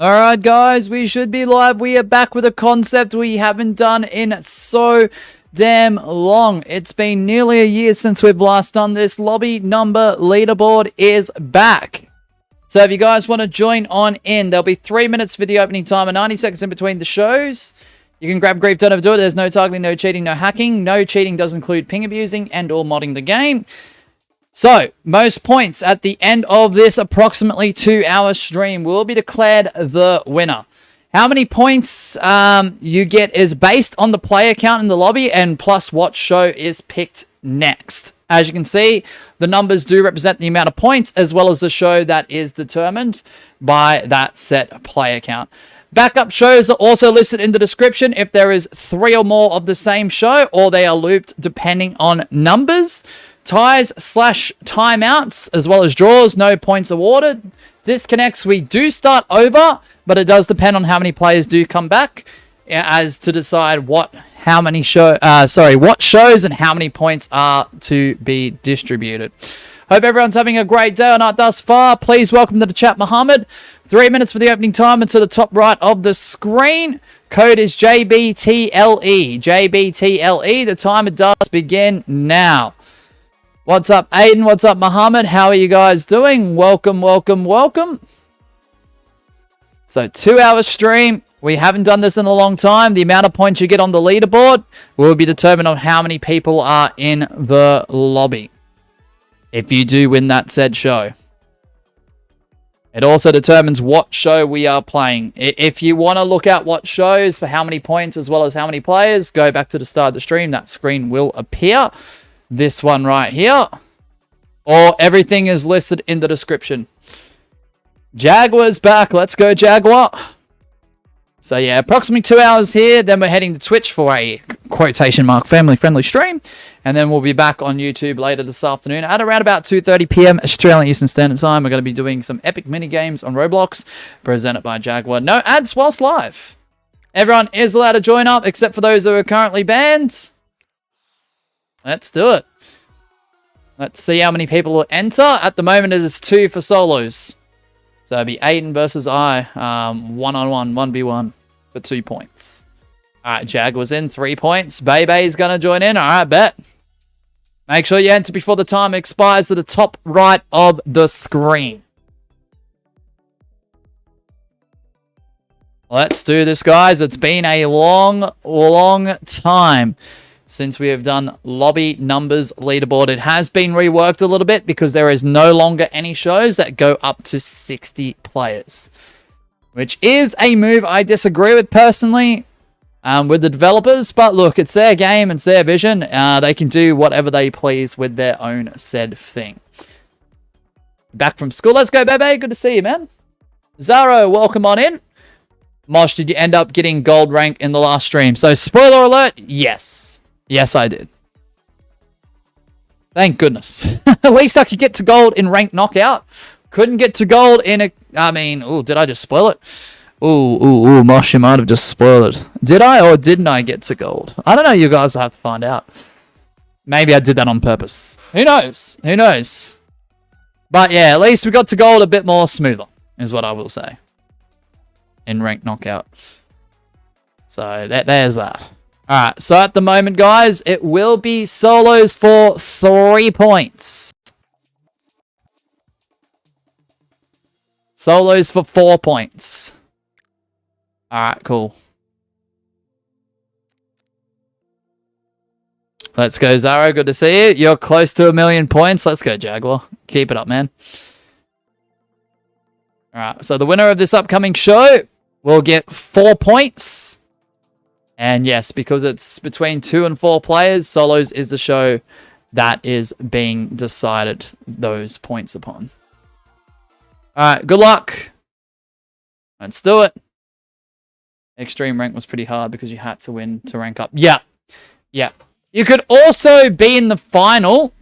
Alright guys, we should be live. We are back with a concept we haven't done in so damn long. It's been nearly a year since we've last done this. Lobby number leaderboard is back. So if you guys want to join on in, there'll be 3 minutes for the opening time and 90 seconds in between the shows. You can grab grief, don't overdo it. There's no targeting, no cheating, no hacking. No cheating does include ping abusing and or modding the game. So, most points at the end of this approximately 2-hour stream will be declared the winner. How many points you get is based on the player count in the lobby and plus what show is picked next. As you can see, the numbers do represent the amount of points as well as the show that is determined by that set player count. Backup shows are also listed in the description if there is 3 or more of the same show or they are looped depending on numbers. Ties / timeouts, as well as draws, no points awarded. Disconnects, we do start over, but it does depend on how many players do come back as to decide what shows and how many points are to be distributed. Hope everyone's having a great day or night thus far. Please welcome to the chat, Mohammed. 3 minutes for the opening time and to the top right of the screen. Code is JBTLE. JBTLE. The timer does begin now. What's up, Aiden? What's up, Mohammed? How are you guys doing? Welcome, welcome, welcome. So, 2-hour stream. We haven't done this in a long time. The amount of points you get on the leaderboard will be determined on how many people are in the lobby. If you do win that said show. It also determines what show we are playing. If you want to look at what shows for how many points as well as how many players, go back to the start of the stream. That screen will appear. This one right here, or everything is listed in the description. Jaguar's back. Let's go, Jaguar. So yeah, approximately 2 hours here. Then we're heading to Twitch for a quotation mark family-friendly stream. And then we'll be back on YouTube later this afternoon at around about 2:30 p.m. Australian Eastern Standard Time. We're going to be doing some epic mini games on Roblox presented by Jaguar. No ads whilst live. Everyone is allowed to join up except for those who are currently banned. Let's do it. Let's see how many people will enter. At the moment, it is 2 for solos. So it'll be Aiden versus I. 1-on-1, 1v1 for 2 points. Alright, Jag was in, 3 points. Bebe's going to join in. Alright, bet. Make sure you enter before the time expires at the top right of the screen. Let's do this, guys. It's been a long, long time since we have done lobby numbers leaderboard. It has been reworked a little bit because there is no longer any shows that go up to 60 players. Which is a move I disagree with personally with the developers. But look, it's their game, it's their vision. They can do whatever they please with their own said thing. Back from school. Let's go, Bebe. Good to see you, man. Zaro, welcome on in. Mosh, did you end up getting gold rank in the last stream? So, spoiler alert, yes. Yes, I did. Thank goodness. At least I could get to gold in ranked knockout. Couldn't get to gold in a... did I just spoil it? Ooh, Mosh, you might have just spoiled it. Did I or didn't I get to gold? I don't know. You guys will have to find out. Maybe I did that on purpose. Who knows? Who knows? But yeah, at least we got to gold a bit more smoother, is what I will say. In ranked knockout. So, there's that. Alright, so at the moment, guys, it will be solos for 3 points. Solos for 4 points. Alright, cool. Let's go, Zaro. Good to see you. You're close to 1 million points. Let's go, Jaguar. Keep it up, man. Alright, so the winner of this upcoming show will get 4 points. And yes, because it's between 2 and 4 players, solos is the show that is being decided those points upon. Alright, good luck. Let's do it. Extreme rank was pretty hard because you had to win to rank up. Yeah. Yeah. You could also be in the final,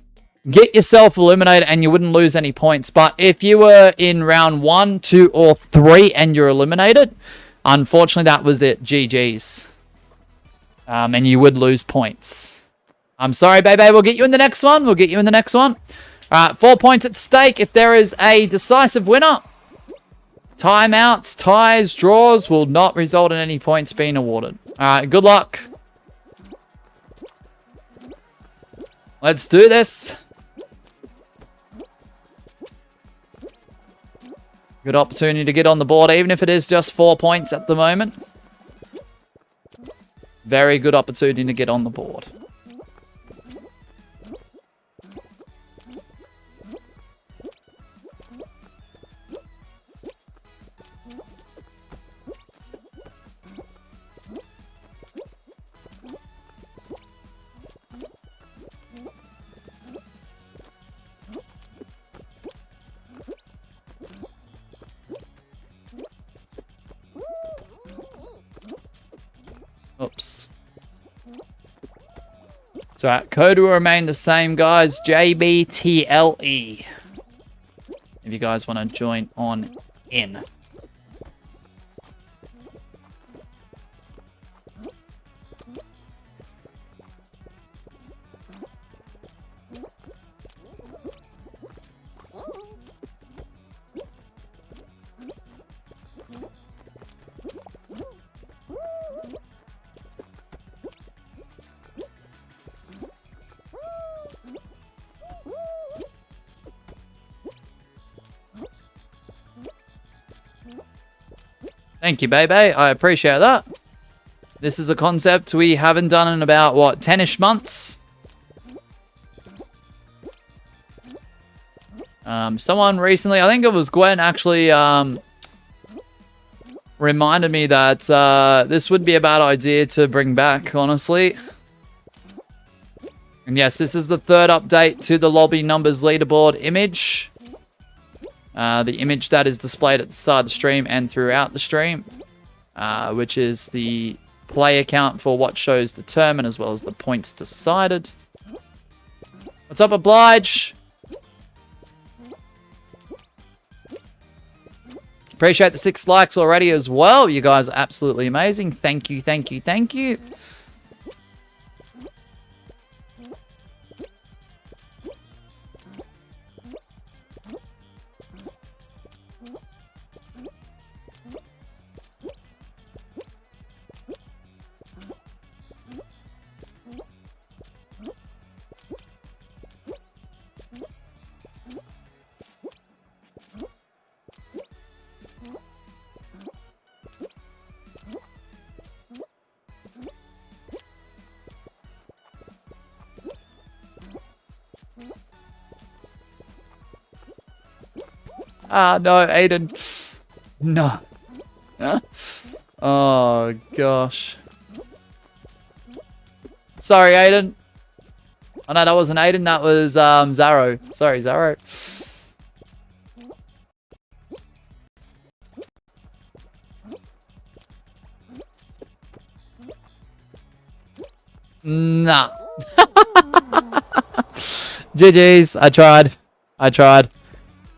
get yourself eliminated, and you wouldn't lose any points. But if you were in round 1, 2, or 3 and you're eliminated, unfortunately that was it. GG's. And you would lose points. I'm sorry, baby. We'll get you in the next one. We'll get you in the next one. All right, 4 points at stake. If there is a decisive winner, Timeouts, ties, draws will not result in any points being awarded. Alright, good luck. Let's do this. Good opportunity to get on the board, even if it is just 4 points at the moment. Very good opportunity to get on the board. Oops. It's alright. Code will remain the same, guys. JBTLE. If you guys want to join on in. Thank you, baby. I appreciate that. This is a concept we haven't done in about, what, 10-ish months? Someone recently, I think it was Gwen, actually reminded me that this would be a bad idea to bring back, honestly. And yes, this is the third update to the lobby numbers leaderboard image. The image that is displayed at the start of the stream and throughout the stream, which is the player count for what shows determined as well as the points decided. What's up, Oblige? Appreciate the 6 likes already as well. You guys are absolutely amazing. Thank you, thank you, thank you. Ah, no, Aiden. No. Huh? Oh, gosh. Sorry, Aiden. Oh, no, that wasn't Aiden. That was, Zaro. Sorry, Zaro. Nah. GG's. I tried.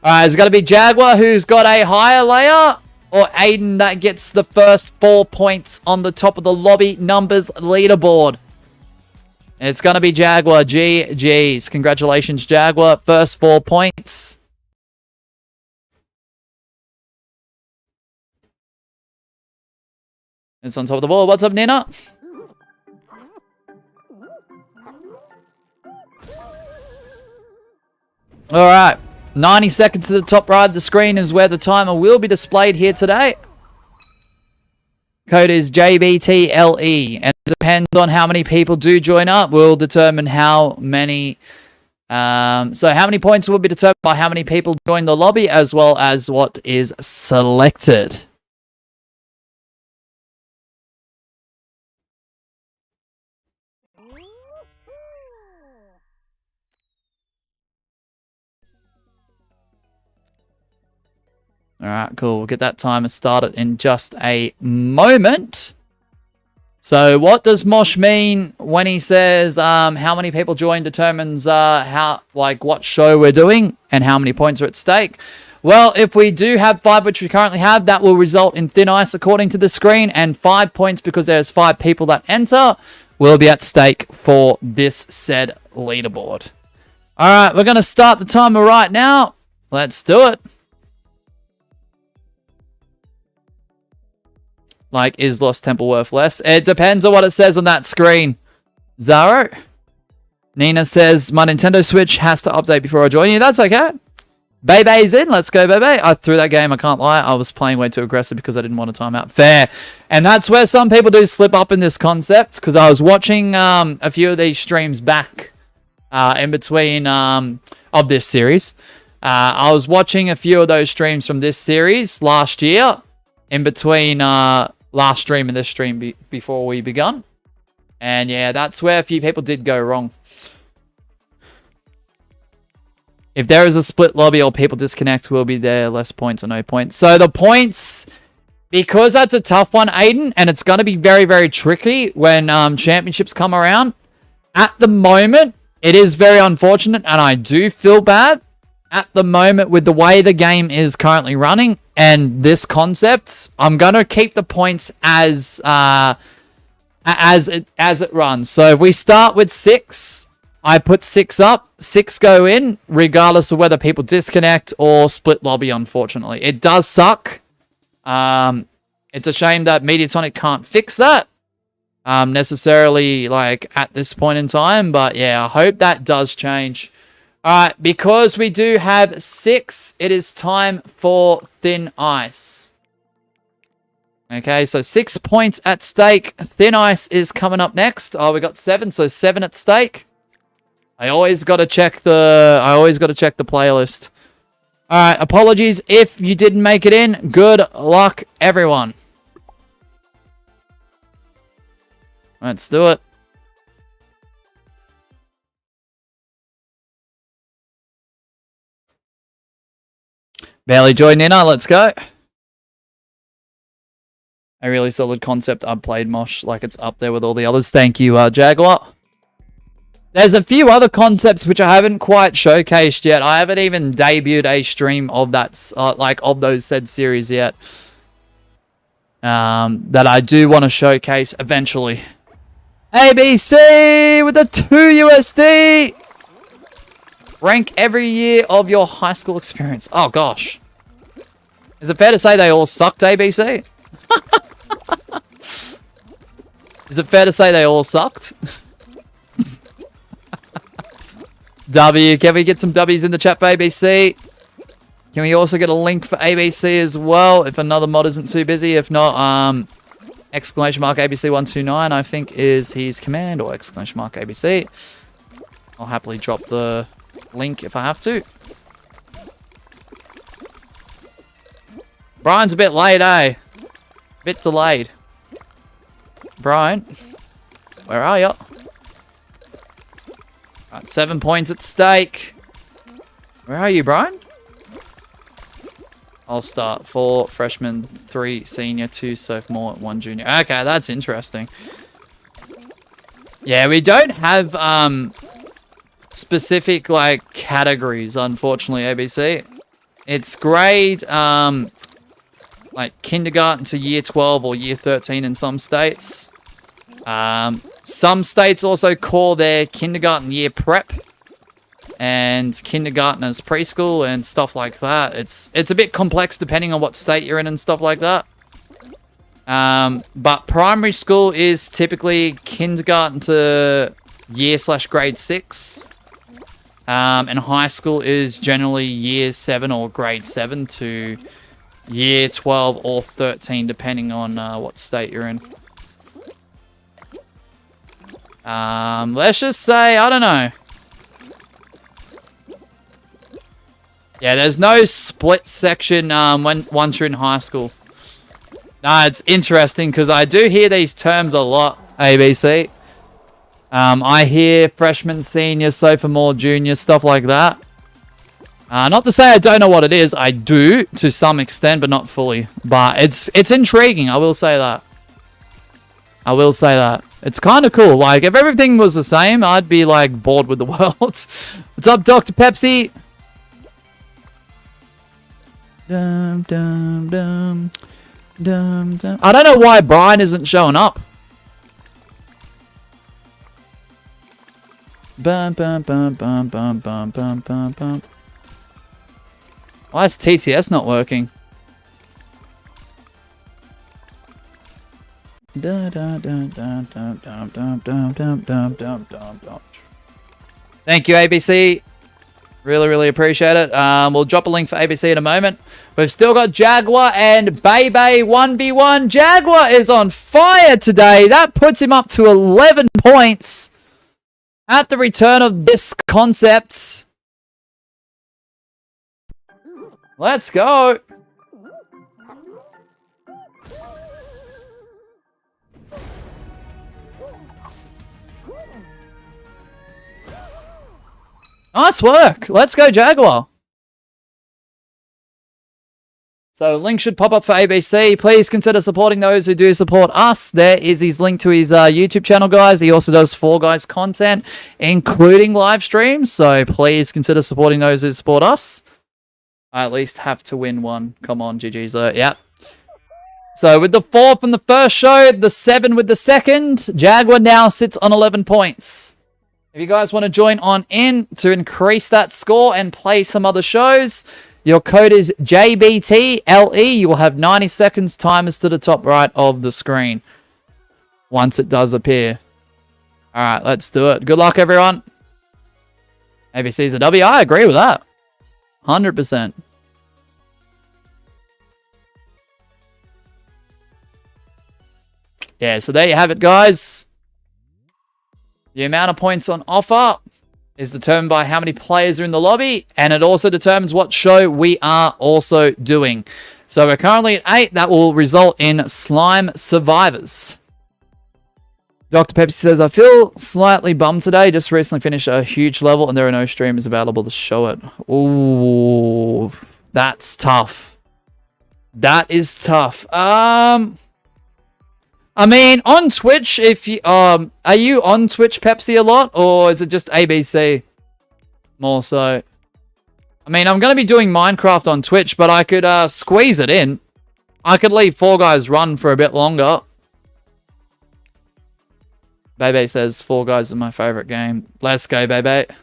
Alright, it's going to be Jaguar who's got a higher layer, or Aiden that gets the first 4 points on the top of the lobby numbers leaderboard. It's going to be Jaguar. GG's. Congratulations, Jaguar. First 4 points. It's on top of the board. What's up, Nina? Alright. 90 seconds to the top right of the screen is where the timer will be displayed here today. Code is JBTLE, and it depends on how many people do join up. Will determine how many. So how many points will be determined by how many people join the lobby, as well as what is selected. Alright, cool. We'll get that timer started in just a moment. So what does Mosh mean when he says how many people join determines what show we're doing and how many points are at stake? Well, if we do have 5, which we currently have, that will result in thin ice according to the screen, and 5 points because there's 5 people that enter will be at stake for this said leaderboard. Alright, we're going to start the timer right now. Let's do it. Like, is Lost Temple worth less? It depends on what it says on that screen. Zaro? Nina says, my Nintendo Switch has to update before I join you. That's okay. Bebe's in. Let's go, Bebe. I threw that game. I can't lie. I was playing way too aggressive because I didn't want to time out. Fair. And that's where some people do slip up in this concept, because I was watching a few of these streams back in between of this series. I was watching a few of those streams from this series last year in between last stream and this stream before we begun. And yeah, that's where a few people did go wrong. If there is a split lobby or people disconnect, will be there less points or no points. So the points, because that's a tough one, Aiden, and it's going to be very, very tricky when championships come around. At the moment, it is very unfortunate, and I do feel bad. At the moment, with the way the game is currently running and this concept, I'm going to keep the points as it runs. So if we start with 6... I put 6 up, 6 go in, regardless of whether people disconnect or split lobby, unfortunately. It does suck. It's a shame that Mediatonic can't fix that necessarily, like, at this point in time. But, yeah, I hope that does change. Alright, because we do have 6, it is time for Thin Ice. Okay, so 6 points at stake. Thin Ice is coming up next. Oh, we got 7, so 7 at stake. I always got to check the playlist. All right, apologies if you didn't make it in. Good luck, everyone. Let's do it. Barely joined in. Let's go. A really solid concept. I've played Mosh like it's up there with all the others. Thank you, Jaguar. There's a few other concepts which I haven't quite showcased yet. I haven't even debuted a stream of that, of those said series yet. That I do want to showcase eventually. ABC with the 2 USD. Rank every year of your high school experience. Oh gosh. Is it fair to say they all sucked, ABC? Is it fair to say they all sucked? W, can we get some W's in the chat for ABC? Can we also get a link for ABC as well, if another mod isn't too busy? If not, exclamation mark ABC129, I think is his command, or exclamation mark ABC. I'll happily drop the link if I have to. Brian's a bit late, eh? Bit delayed. Brian, where are you? Right, 7 points at stake. Where are you, Brian? I'll start. 4 freshmen, 3 senior, 2 sophomore, 1 junior. Okay, that's interesting. Yeah, we don't have specific like categories, unfortunately, ABC. It's grade like kindergarten to year 12 or year 13 in some states. Some states also call their kindergarten year prep and kindergarten as preschool and stuff like that. It's a bit complex depending on what state you're in and stuff like that. But primary school is typically kindergarten to year/grade 6. And high school is generally year 7 or grade 7 to year 12 or 13 depending on what state you're in. Let's just say, I don't know. Yeah, there's no split section once you're in high school. Nah, it's interesting because I do hear these terms a lot, ABC. I hear freshman, senior, sophomore, junior, stuff like that. Not to say I don't know what it is. I do to some extent, but not fully. But it's intriguing, I will say that. I will say that. It's kind of cool. Like, if everything was the same, I'd be, like, bored with the world. What's up, Dr. Pepsi? Dum, dum, dum. Dum, dum. I don't know why Brian isn't showing up. Bum, bum, bum, bum, bum, bum, bum, bum, bum. Why is TTS not working? Thank you, ABC. Really appreciate it. We'll drop a link for ABC in a moment. We've still got Jaguar and Bebe 1v1. Jaguar is on fire today. That puts him up to 11 points at the return of this concept. Let's go. Nice work. Let's go, Jaguar. So, link should pop up for ABC. Please consider supporting those who do support us. There is his link to his YouTube channel, guys. He also does Fall Guys content, including live streams. So, please consider supporting those who support us. I at least have to win one. Come on, GG's. Yep. So, with the 4 from the first show, the 7 with the second, Jaguar now sits on 11 points. If you guys want to join on in to increase that score and play some other shows, your code is JBTLE. You will have 90 seconds timers to the top right of the screen once it does appear. All right, let's do it. Good luck, everyone. ABC's a W. I agree with that. 100%. Yeah, so there you have it, guys. The amount of points on offer is determined by how many players are in the lobby, and it also determines what show we are also doing. So we're currently at 8. That will result in Slime Survivors. Dr. Pepsi says, I feel slightly bummed today. Just recently finished a huge level, and there are no streamers available to show it. Ooh, that's tough. That is tough. I mean, on Twitch, if you are you on Twitch, Pepsi, a lot, or is it just ABC more so? I mean, I'm going to be doing Minecraft on Twitch, but I could squeeze it in. I could leave Fall Guys run for a bit longer. Bebe says, Fall Guys is my favorite game. Let's go, Bebe.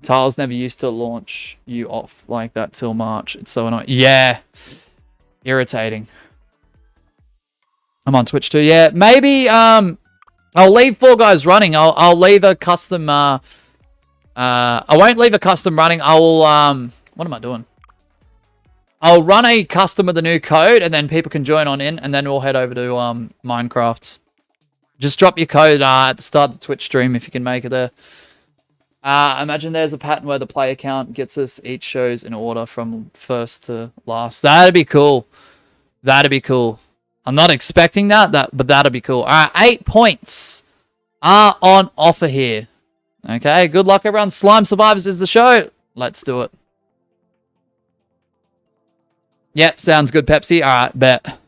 Tiles never used to launch you off like that till March. It's so annoying. Yeah. Irritating. I'm on Twitch too. Yeah, maybe I'll leave Fall Guys running. I'll leave a custom I won't leave a custom running. I will what am I doing? I'll run a custom with the new code, and then people can join on in, and then we'll head over to Minecraft. Just drop your code at the start of the Twitch stream if you can make it there. Imagine there's a pattern where the player count gets us each shows in order from first to last. That'd be cool. That'd be cool. I'm not expecting that, but that'd be cool. All right, 8 points are on offer here. Okay, good luck, everyone. Slime Survivors is the show. Let's do it. Yep, sounds good, Pepsi. All right, bet.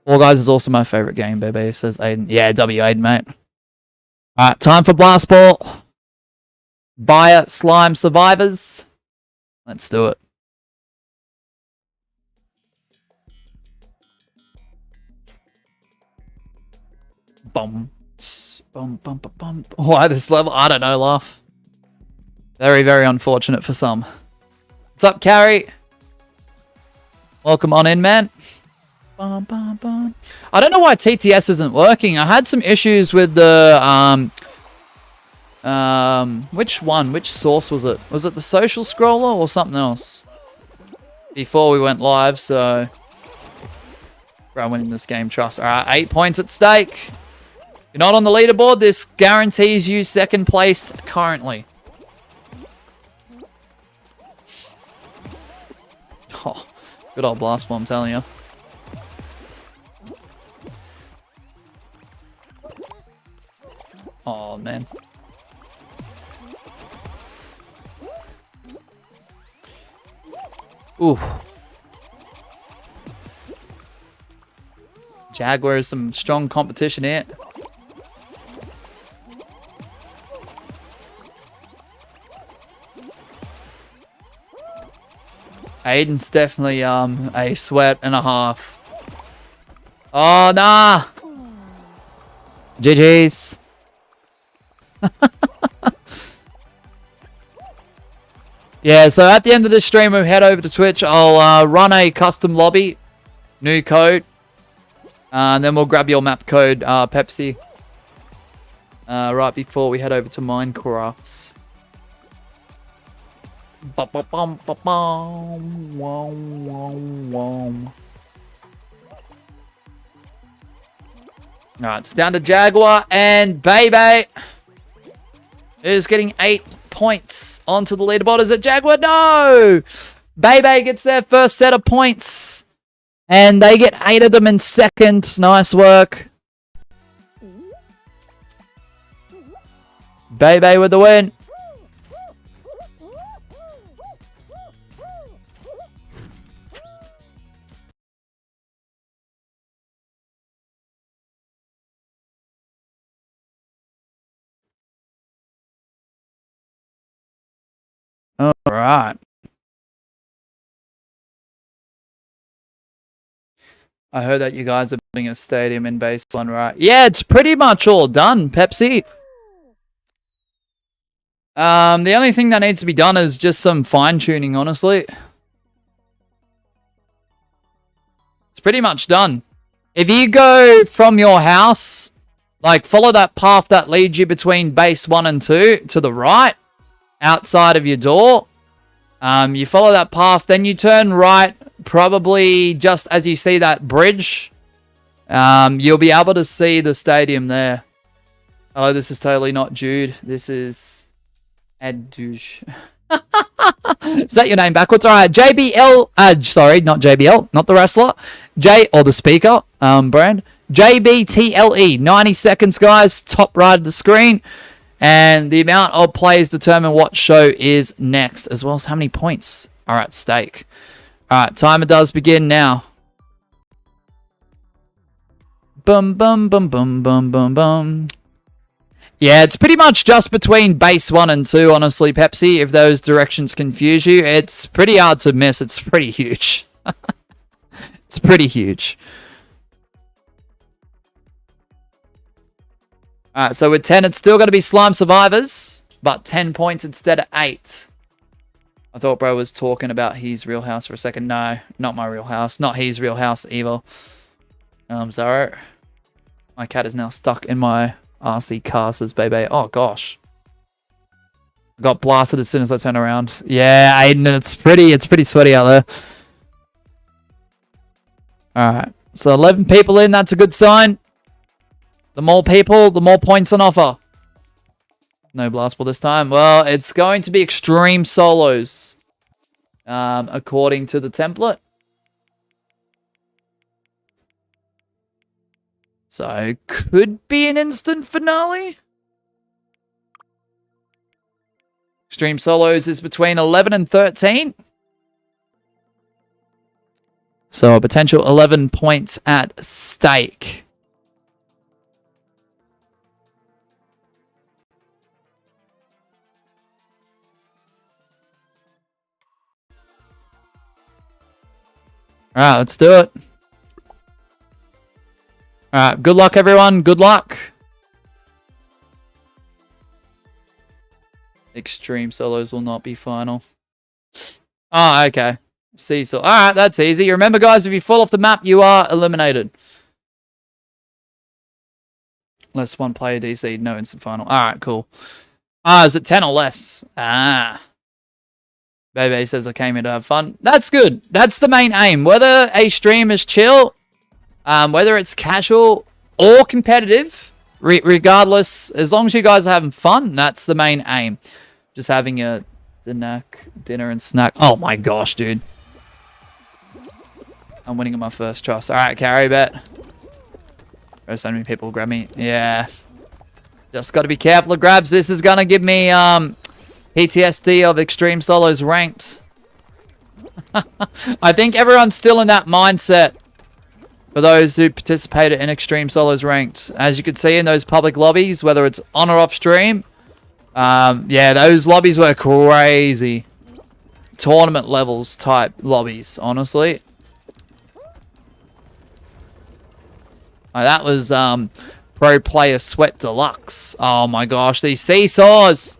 Fall Guys is also my favorite game, baby, says Aiden. Yeah, W Aiden, mate. All right, time for Blast Ball. Via Slime Survivors. Let's do it. Bum, bum, bum, bum, bum. Why this level? I don't know, laugh. Very unfortunate for some. What's up, Carrie? Welcome on in, man. Bum, bum, bum. I don't know why TTS isn't working. I had some issues with the which one? Which source was it? Was it the social scroller or something else? Before we went live, so we're winning this game, trust. Alright, 8 points at stake. You're not on the leaderboard. This guarantees you second place currently. Oh, good old Blast Ball, I'm telling you. Oh, man. Ooh. Jaguar is some strong competition here. Aiden's definitely a sweat and a half. Oh, nah. GG's. Yeah, so at the end of this stream, we'll head over to Twitch. I'll run a custom lobby. New code. And then we'll grab your map code, Pepsi. Right before we head over to Minecraft. Alright, it's down to Jaguar and Bebe. Who's getting 8 points onto the leaderboard? Is it Jaguar? No! Bebe gets their first set of points. And they get 8 of them in second. Nice work. Bebe with the win. All right. I heard that you guys are building a stadium in Baseline, right? Yeah, it's pretty much all done, Pepsi. The only thing that needs to be done is just some fine-tuning, honestly. It's pretty much done. If you go from your house, like, follow that path that leads you between base 1 and 2 to the right, outside of your door. You follow that path, then you turn right, probably just as you see that bridge. You'll be able to see the stadium there. Oh, this is totally not Jude. This is Adouche. Is that your name backwards? All right, JBL. Sorry, not JBL, not the wrestler. Or the speaker brand. JBTLE. 90 seconds, guys. Top right of the screen. And the amount of players determine what show is next, as well as how many points are at stake. All right, timer does begin now. Bum, bum, bum, bum, bum, bum, bum. Yeah, it's pretty much just between base 1 and 2, honestly, Pepsi. If those directions confuse you, it's pretty hard to miss. It's pretty huge. It's pretty huge. Alright, so with 10, it's still going to be Slime Survivors, but 10 points instead of 8. I thought bro was talking about his real house for a second. No, not my real house. Not his real house either. Sorry. My cat is now stuck in my RC car, says Bebe. Oh, gosh. I got blasted as soon as I turned around. Yeah, Aiden, it's pretty sweaty out there. Alright, so 11 people in. That's a good sign. The more people, the more points on offer. No blast ball this time. Well, it's going to be extreme solos. According to the template. So, it could be an instant finale. Extreme solos is between 11 and 13. So, a potential 11 points at stake. Alright, let's do it. Alright, good luck, everyone. Good luck. Extreme solos will not be final. Oh, okay. Seesaw. Alright, that's easy. Remember, guys, if you fall off the map, you are eliminated. Unless one player DC, no instant final. Alright, cool. Is it 10 or less? Bebe says I came here to have fun. That's good. That's the main aim. Whether a stream is chill, whether it's casual or competitive, regardless, as long as you guys are having fun, that's the main aim. Just having a dinner and snack. Oh my gosh, dude. I'm winning at my first trust. Alright, carry bet. There's so many people grab me. Yeah. Just got to be careful of grabs. This is going to give me PTSD of Extreme Solos ranked. I think everyone's still in that mindset for those who participated in Extreme Solos ranked. As you can see in those public lobbies, whether it's on or off stream, yeah, those lobbies were crazy. Tournament levels type lobbies, honestly. That was Pro Player Sweat Deluxe. Oh my gosh, these seesaws!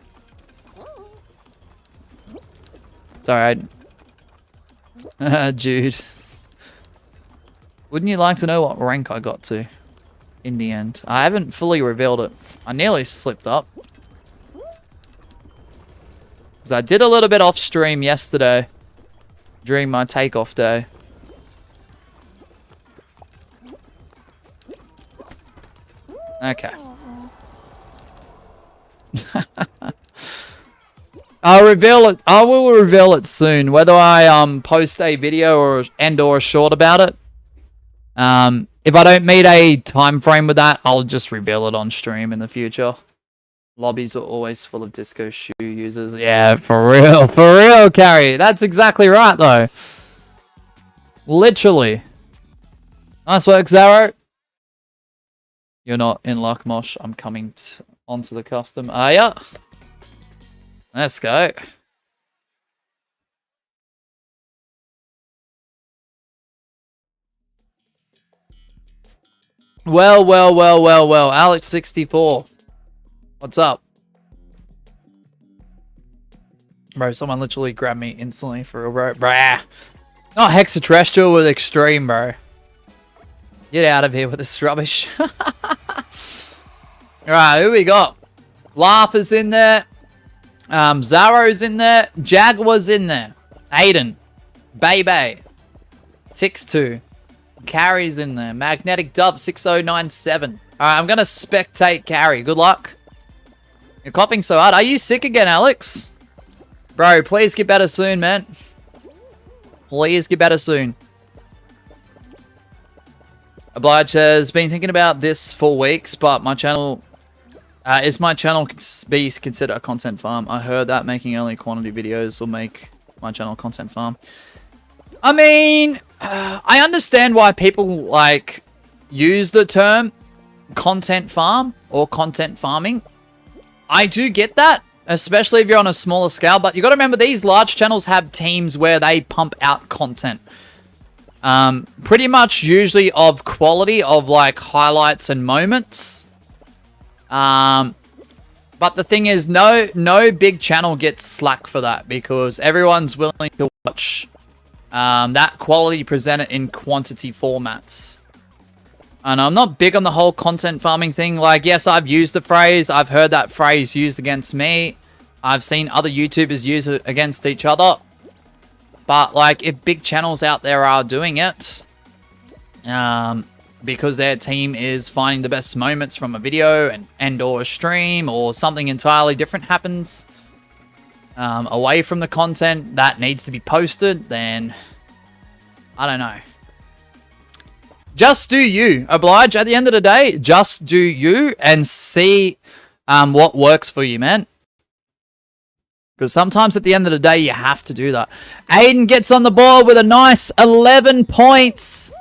Sorry, Jude. Wouldn't you like to know what rank I got to in the end? I haven't fully revealed it. I nearly slipped up. Because I did a little bit off stream yesterday during my takeoff day. Okay. I'll reveal it. I will reveal it soon. Whether I post a video or a short about it. If I don't meet a time frame with that, I'll just reveal it on stream in the future. Lobbies are always full of disco shoe users. Yeah, for real, Carrie. That's exactly right, though. Literally. Nice work, Zaro. You're not in luck, Mosh. I'm coming onto the custom. Are ya? Let's go. Well. Alex64. What's up? Bro, someone literally grabbed me instantly for a bro. Brah. Not Hex-A-Terrestrial with Extreme, bro. Get out of here with this rubbish. Alright, who we got? Laugher's in there. Zaro's in there. Jaguar's in there. Aiden. Bebe. Tix2. Carrie's in there. Magnetic Dove 6097. Alright, I'm gonna spectate Carrie. Good luck. You're coughing so hard. Are you sick again, Alex? Bro, please get better soon, man. Please get better soon. Oblige has been thinking about this for weeks, but my channel... is my channel be considered a content farm? I heard that making only quantity videos will make my channel a content farm. I mean, I understand why people, like, use the term content farm or content farming. I do get that, especially if you're on a smaller scale, but you got to remember these large channels have teams where they pump out content. Pretty much usually of quality, of like highlights and moments. But the thing is, no big channel gets slack for that because everyone's willing to watch that quality presented in quantity formats. And I'm not big on the whole content farming thing. Like, yes, I've used the phrase. I've heard that phrase used against me. I've seen other YouTubers use it against each other. But, like, if big channels out there are doing it, because their team is finding the best moments from a video and or a stream or something entirely different happens away from the content that needs to be posted, then I don't know. Just do you, Oblige. At the end of the day, just do you and see what works for you, man. Because sometimes at the end of the day, you have to do that. Aiden gets on the board with a nice 11 points.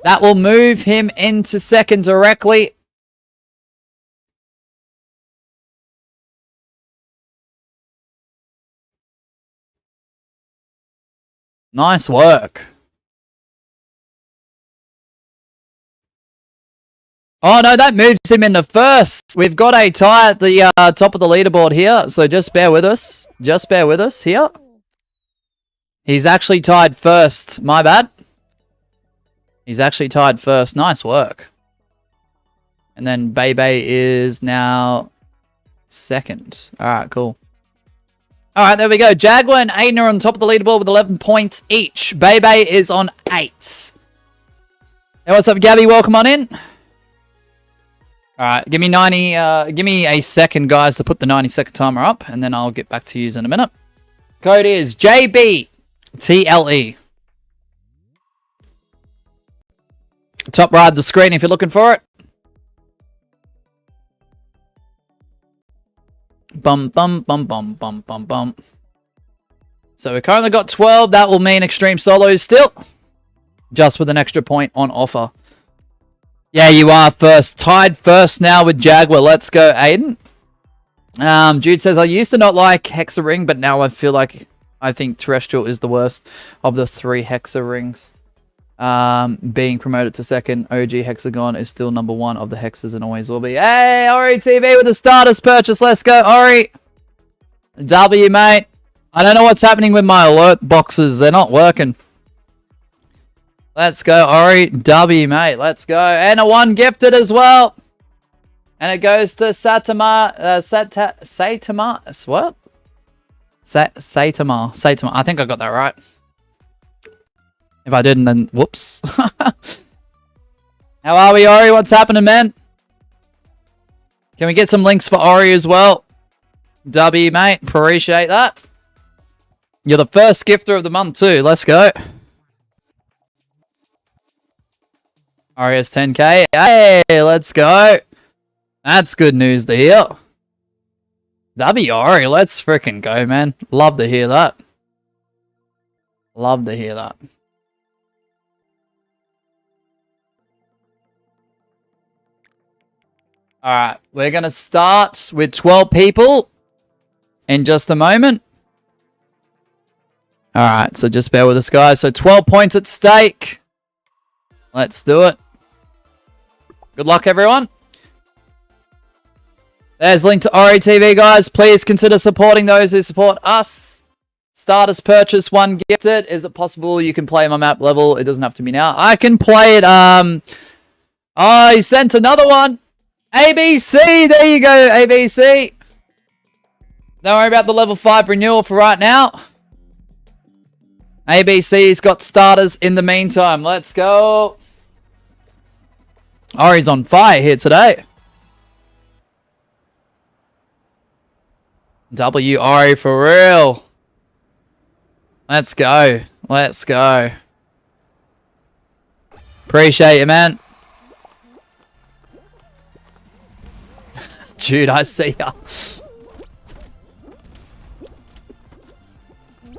That will move him into second directly. Nice work. Oh, no, that moves him into first. We've got a tie at the top of the leaderboard here, so just bear with us. Just bear with us here. He's actually tied first. My bad. He's actually tied first. Nice work. And then Bebe is now second. All right, cool. All right, there we go. Jaguar and Aiden are on top of the leaderboard with 11 points each. Bebe is on 8. Hey, what's up, Gabby? Welcome on in. All right, give me 90. Give me a second, guys, to put the 90-second timer up, and then I'll get back to you in a minute. Code is JBTLE. Top right of the screen if you're looking for it. Bum, bum, bum, bum, bum, bum, bum. So we currently got 12. That will mean Extreme Solos still. Just with an extra point on offer. Yeah, you are first. Tied first now with Jaguar. Let's go, Aiden. Jude says, I used to not like Hex-A-Ring, but now I think Terrestrial is the worst of the 3 Hex-A-Rings. Being promoted to second, OG Hexagon is still number 1 of the hexes and always will be. Hey, Ori TV with the starters purchase. Let's go, Ori. W, mate. I don't know what's happening with my alert boxes. They're not working. Let's go, Ori. W, mate. Let's go. And a 1 gifted as well. And it goes to Saitama. What? Saitama. I think I got that right. If I didn't, then whoops. How are we, Ori? What's happening, man? Can we get some links for Ori as well? W, mate. Appreciate that. You're the first gifter of the month, too. Let's go. Ori has 10k. Hey, let's go. That's good news to hear. W, Ori. Let's freaking go, man. Love to hear that. Love to hear that. Alright, we're going to start with 12 people in just a moment. Alright, so just bear with us, guys. So 12 points at stake. Let's do it. Good luck, everyone. There's a link to Ori TV, guys. Please consider supporting those who support us. Starters purchase 1 gifted. Is it possible you can play my map level? It doesn't have to be now. I can play it. Oh, he sent another one. ABC. There you go, ABC. Don't worry about the level 5 renewal for right now. ABC's got starters in the meantime. Let's go. Ori's on fire here today. W, Ori for real. Let's go. Let's go. Appreciate you, man. Dude, I see ya.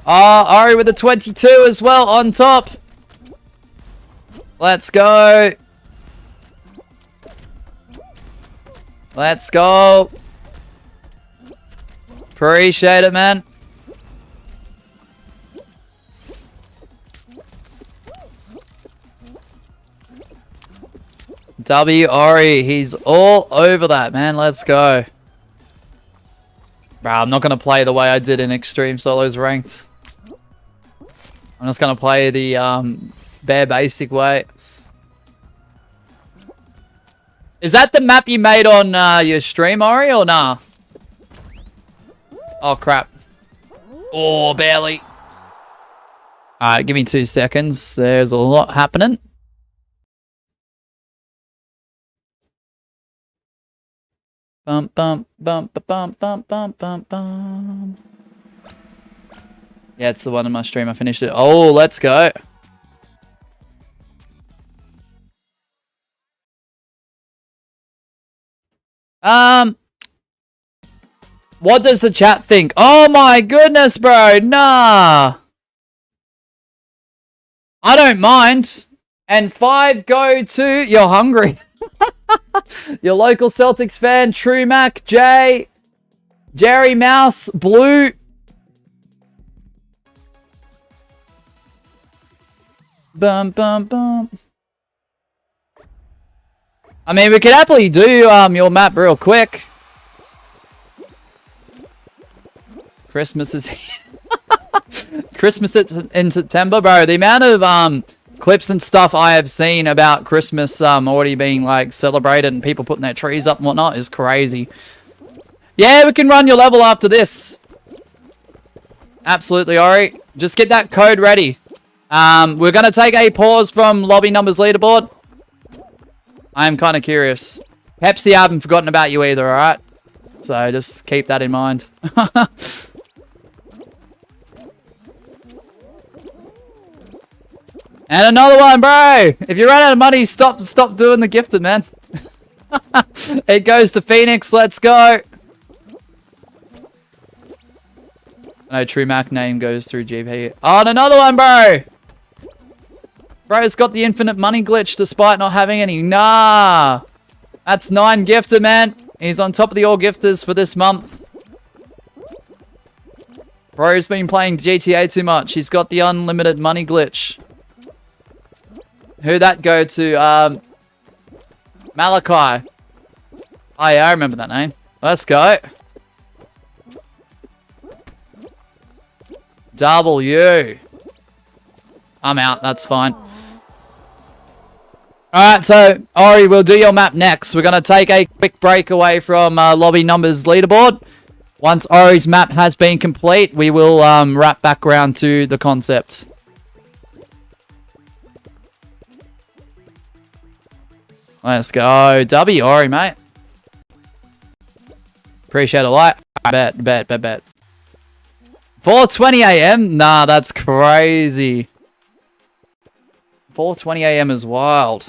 Oh, Ori with the 22 as well on top. Let's go. Let's go. Appreciate it, man. W, Ori, he's all over that, man. Let's go. Bro, I'm not going to play the way I did in Extreme Solos Ranked. I'm just going to play the bare basic way. Is that the map you made on your stream, Ori, or nah? Oh, crap. Oh, barely. Alright, give me 2 seconds. There's a lot happening. Bum, bum, bum, bum, bum, bum, bum, bum. Yeah, it's the one in my stream. I finished it. Oh, let's go. What does the chat think? Oh my goodness, bro. Nah. I don't mind. And 5 go to... You're hungry. Your local Celtics fan, True Mac, Jay, Jerry Mouse, Blue. Bum, bum, bum. I mean, we could happily do your map real quick. Christmas is here. Christmas in September, bro. The amount of clips and stuff I have seen about Christmas already being like celebrated and people putting their trees up and whatnot is crazy. Yeah, we can run your level after this. Absolutely, Ori. Just get that code ready. We're going to take a pause from lobby numbers leaderboard. I'm kind of curious. Pepsi, I haven't forgotten about you either, alright? So just keep that in mind. And another one, bro. If you run out of money, stop doing the gifted, man. It goes to Phoenix. Let's go. No, True Mac name goes through GP. Oh, and another one, bro. Bro's got the infinite money glitch despite not having any. Nah. That's 9 gifted, man. He's on top of the all gifters for this month. Bro's been playing GTA too much. He's got the unlimited money glitch. Who'd that go to? Malachi. Oh, yeah, I remember that name. Let's go. W. I'm out. That's fine. Alright, so Ori, we'll do your map next. We're going to take a quick break away from lobby numbers leaderboard. Once Ori's map has been complete, we will wrap back around to the concept. Let's go. W, Ori, mate. Appreciate a like. Bet. 4:20 a.m.? Nah, that's crazy. 4:20 a.m. is wild.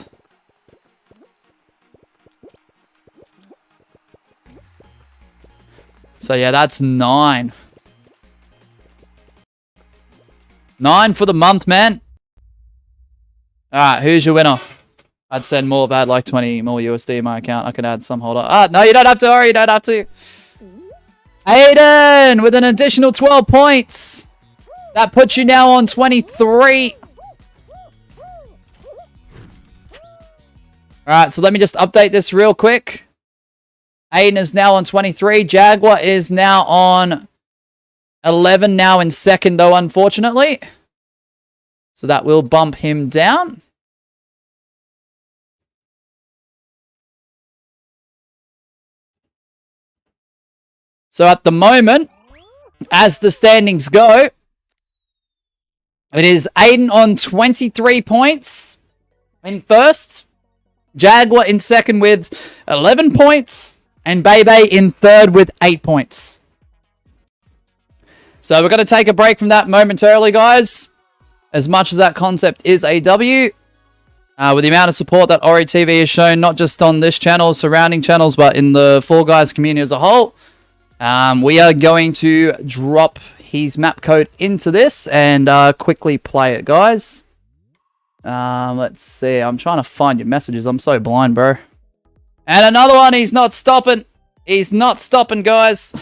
So yeah, that's 9. 9 for the month, man. Alright, who's your winner? I'd send more, but I'd like 20 more USD in my account. I can add some holder. Ah, no, you don't have to, Ori, you don't have to. Aiden with an additional 12 points. That puts you now on 23. Alright, so let me just update this real quick. Aiden is now on 23. Jaguar is now on 11, now in second though, unfortunately. So that will bump him down. So at the moment, as the standings go, it is Aiden on 23 points in first. Jaguar in second with 11 points. And Bebe in third with 8 points. So we're going to take a break from that momentarily, guys. As much as that concept is a W. With the amount of support that Ori TV has shown, not just on this channel, surrounding channels, but in the Fall Guys community as a whole. We are going to drop his map code into this and quickly play it, guys. Let's see. I'm trying to find your messages. I'm so blind, bro. And another one. He's not stopping. He's not stopping, guys.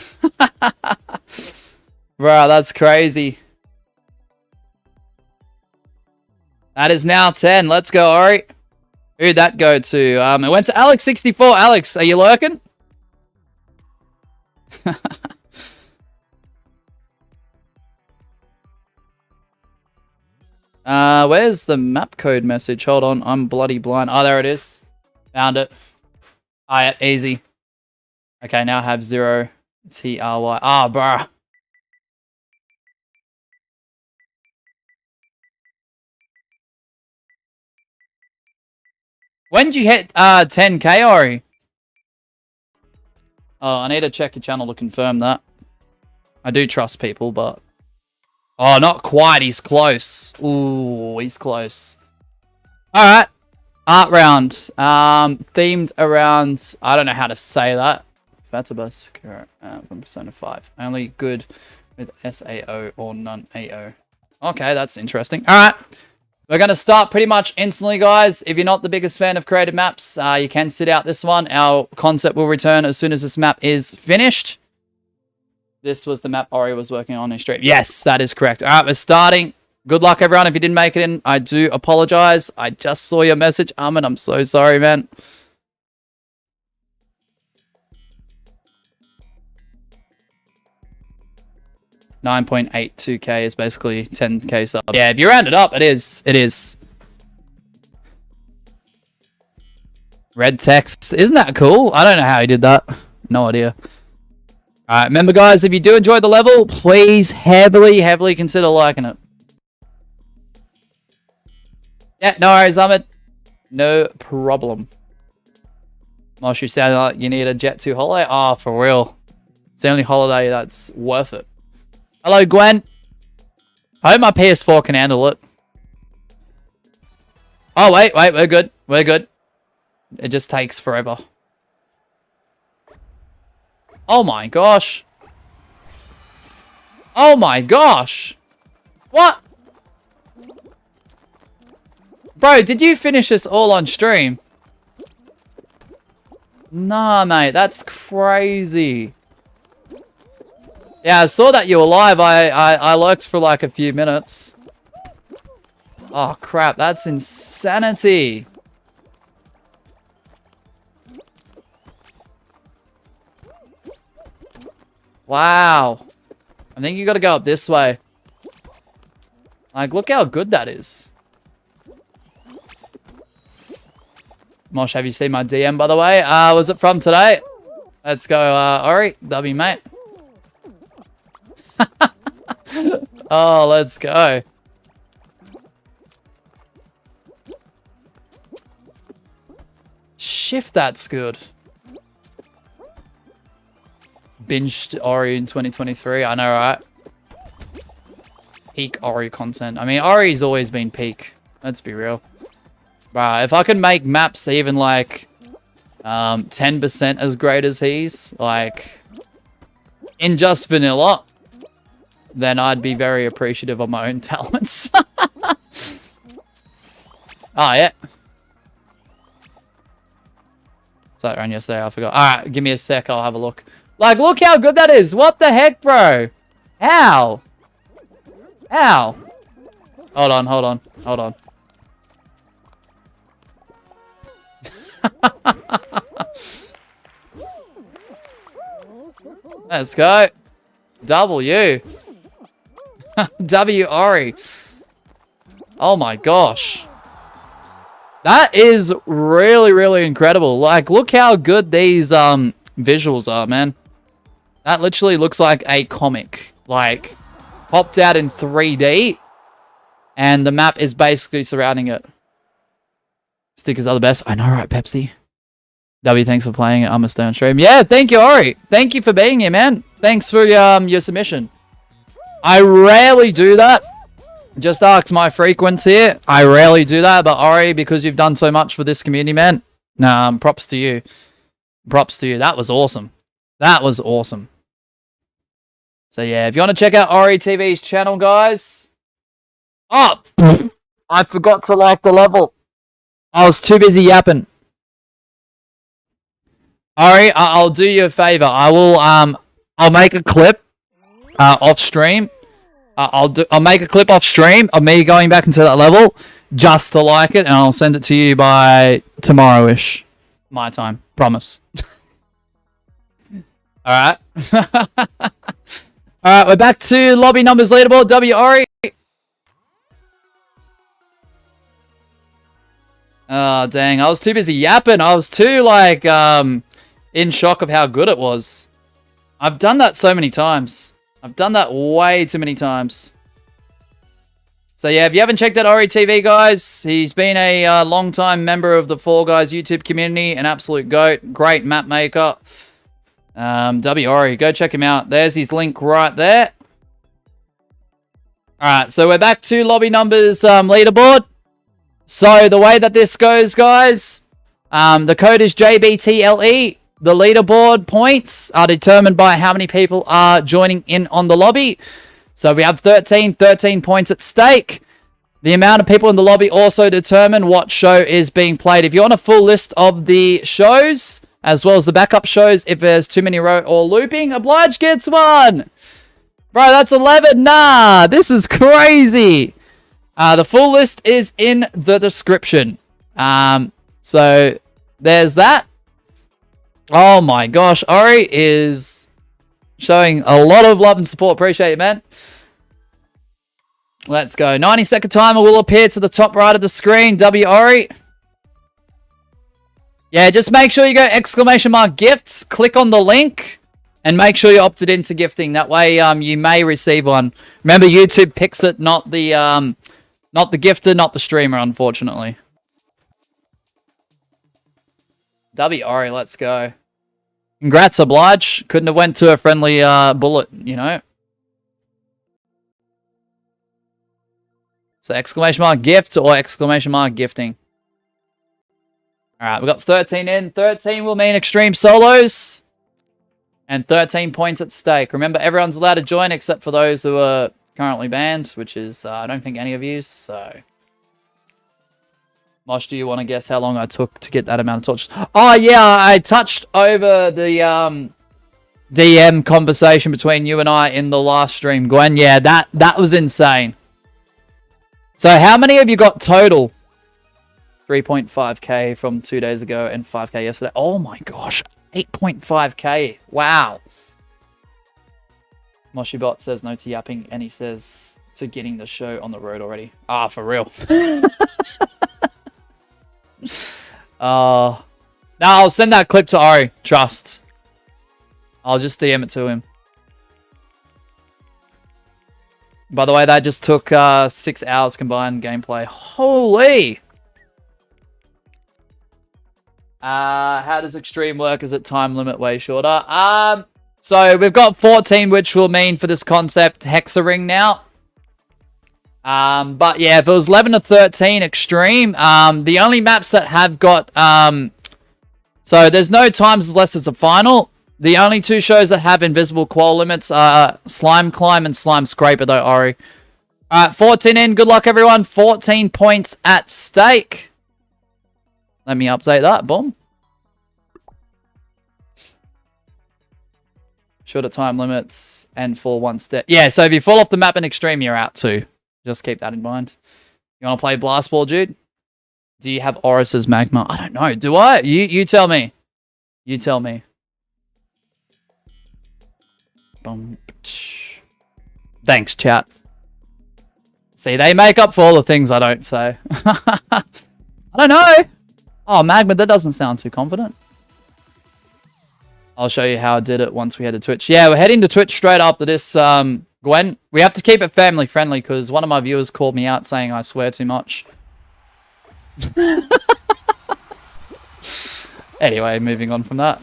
Bro, that's crazy. That is now 10. Let's go, Ori. Who'd that go to? It went to Alex64. Alex, are you lurking? Where's the map code message? Hold on, I'm bloody blind. Oh, there it is. Found it. Ah, yeah, easy. Okay, now I have 0 TRY. Ah, bruh. When did you hit 10k, Ori? Oh, I need to check your channel to confirm that. I do trust people, but... Oh, not quite. He's close. Ooh, he's close. Alright. Art round. Themed around... I don't know how to say that. That's a bus from Persona 5. Only good with SAO or none AO. Okay, that's interesting. Alright. We're going to start pretty much instantly, guys. If you're not the biggest fan of creative maps, you can sit out this one. Our concept will return as soon as this map is finished. This was the map Ori was working on in stream. Yes, that is correct. All right, we're starting. Good luck, everyone. If you didn't make it in, I do apologize. I just saw your message, Ahmed. I'm so sorry, man. $9.82k is basically 10k sub. Yeah, if you round it up, it is. It is. Red text. Isn't that cool? I don't know how he did that. No idea. Alright, remember, guys, if you do enjoy the level, please heavily consider liking it. Yeah, no worries, Ahmed. No problem. Mosh, you sound like you need a Jet 2 holiday? Oh, for real. It's the only holiday that's worth it. Hello, Gwen. I hope my PS4 can handle it. Oh, wait, we're good. We're good. It just takes forever. Oh my gosh. Oh my gosh. What? Bro, did you finish this all on stream? Nah, mate, that's crazy. Yeah, I saw that you were live. I lurked for like a few minutes. Oh, crap. That's insanity. Wow. I think you got to go up this way. Like, look how good that is. Mosh, have you seen my DM, by the way? Was it from today? Let's go, Ori. W, mate. Oh, let's go. Shift, that's good. Binged Ori in 2023. I know, right? Peak Ori content. I mean, Ori's always been peak. Let's be real. Right, if I could make maps even like 10% as great as he's, like in just vanilla, then I'd be very appreciative of my own talents. Oh, yeah. So that ran yesterday, I forgot. Alright, give me a sec, I'll have a look. Like, look how good that is. What the heck, bro? How? How? Hold on, hold on, hold on. Let's go. W. W Ori. Oh my gosh. That is really, really incredible. Like, look how good these visuals are, man. That literally looks like a comic. Like, popped out in 3D. And the map is basically surrounding it. Stickers are the best. I know, right, Pepsi? W, thanks for playing it. I'm gonna stay on stream. Yeah, thank you, Ori. Thank you for being here, man. Thanks for your submission. I rarely do that. Just ask my frequents here. I rarely do that, but Ori, because you've done so much for this community, man. Props to you. Props to you. That was awesome. That was awesome. So yeah, if you want to check out Ori TV's channel, guys. Oh, I forgot to like the level. I was too busy yapping. Ori, I'll do you a favor. I'll make a clip off stream. I'll make a clip off stream of me going back into that level just to like it, and I'll send it to you by tomorrow-ish, my time. Promise. All right. All right, we're back to lobby numbers leaderboard. W Ori. Oh dang! I was too busy yapping. I was too like in shock of how good it was. I've done that so many times. I've done that way too many times. So yeah, if you haven't checked out Ori TV, guys, he's been a long-time member of the Fall Guys YouTube community, an absolute goat, great map maker. W Ori, go check him out. There's his link right there. Alright, so we're back to lobby numbers leaderboard. So the way that this goes, guys, the code is JBTLE. The leaderboard points are determined by how many people are joining in on the lobby. So we have 13 points at stake. The amount of people in the lobby also determine what show is being played. If you want a full list of the shows, as well as the backup shows, if there's too many row or looping, Oblige gets one. Bro, that's 11. Nah, this is crazy. The full list is in the description. So there's that. Oh my gosh, Ori is showing a lot of love and support. Appreciate it, man. Let's go. 90-second timer will appear to the top right of the screen. W Ori. Yeah, just make sure you go !gifts. Click on the link. And make sure you're opted into gifting. That way you may receive one. Remember, YouTube picks it, not the gifter, not the streamer, unfortunately. W Ori, let's go. Congrats, Oblige. Couldn't have went to a friendly bullet, you know. So !gift or !gifting. Alright, we've got 13 in. 13 will mean extreme solos. And 13 points at stake. Remember, everyone's allowed to join except for those who are currently banned, which is, I don't think any of you, so... Mosh, do you want to guess how long I took to get that amount of torches? Oh, yeah, I touched over the DM conversation between you and I in the last stream, Gwen. Yeah, that was insane. So how many of you got total? 3.5k from 2 days ago and 5k yesterday. Oh my gosh, 8.5k. Wow. Moshibot says no to yapping, and he says to getting the show on the road already. Ah, for real. No, I'll send that clip to Ori. Trust. I'll just DM it to him. By the way, that just took 6 hours combined gameplay. Holy! How does extreme work? Is it time limit way shorter? So we've got 14, which will mean for this concept HEX-A-RING now. But yeah, if it was 11 to 13 extreme, the only maps that have got so there's no times unless it's a final. The only 2 shows that have invisible qual limits are Slime Climb and SLIMESCRAPER though, Ori. Alright, 14 in. Good luck, everyone. 14 points at stake. Let me update that. Boom. Shorter time limits and for 1 step. Yeah, so if you fall off the map in extreme, you're out too. Just keep that in mind. You want to play Blast Ball, dude? Do you have Oris's Magma? I don't know. Do I? You tell me. You tell me. Thanks, chat. See, they make up for all the things I don't say. I don't know. Oh, Magma, that doesn't sound too confident. I'll show you how I did it once we head to Twitch. Yeah, we're heading to Twitch straight after this, Gwen. We have to keep it family friendly because one of my viewers called me out saying I swear too much. Anyway, moving on from that.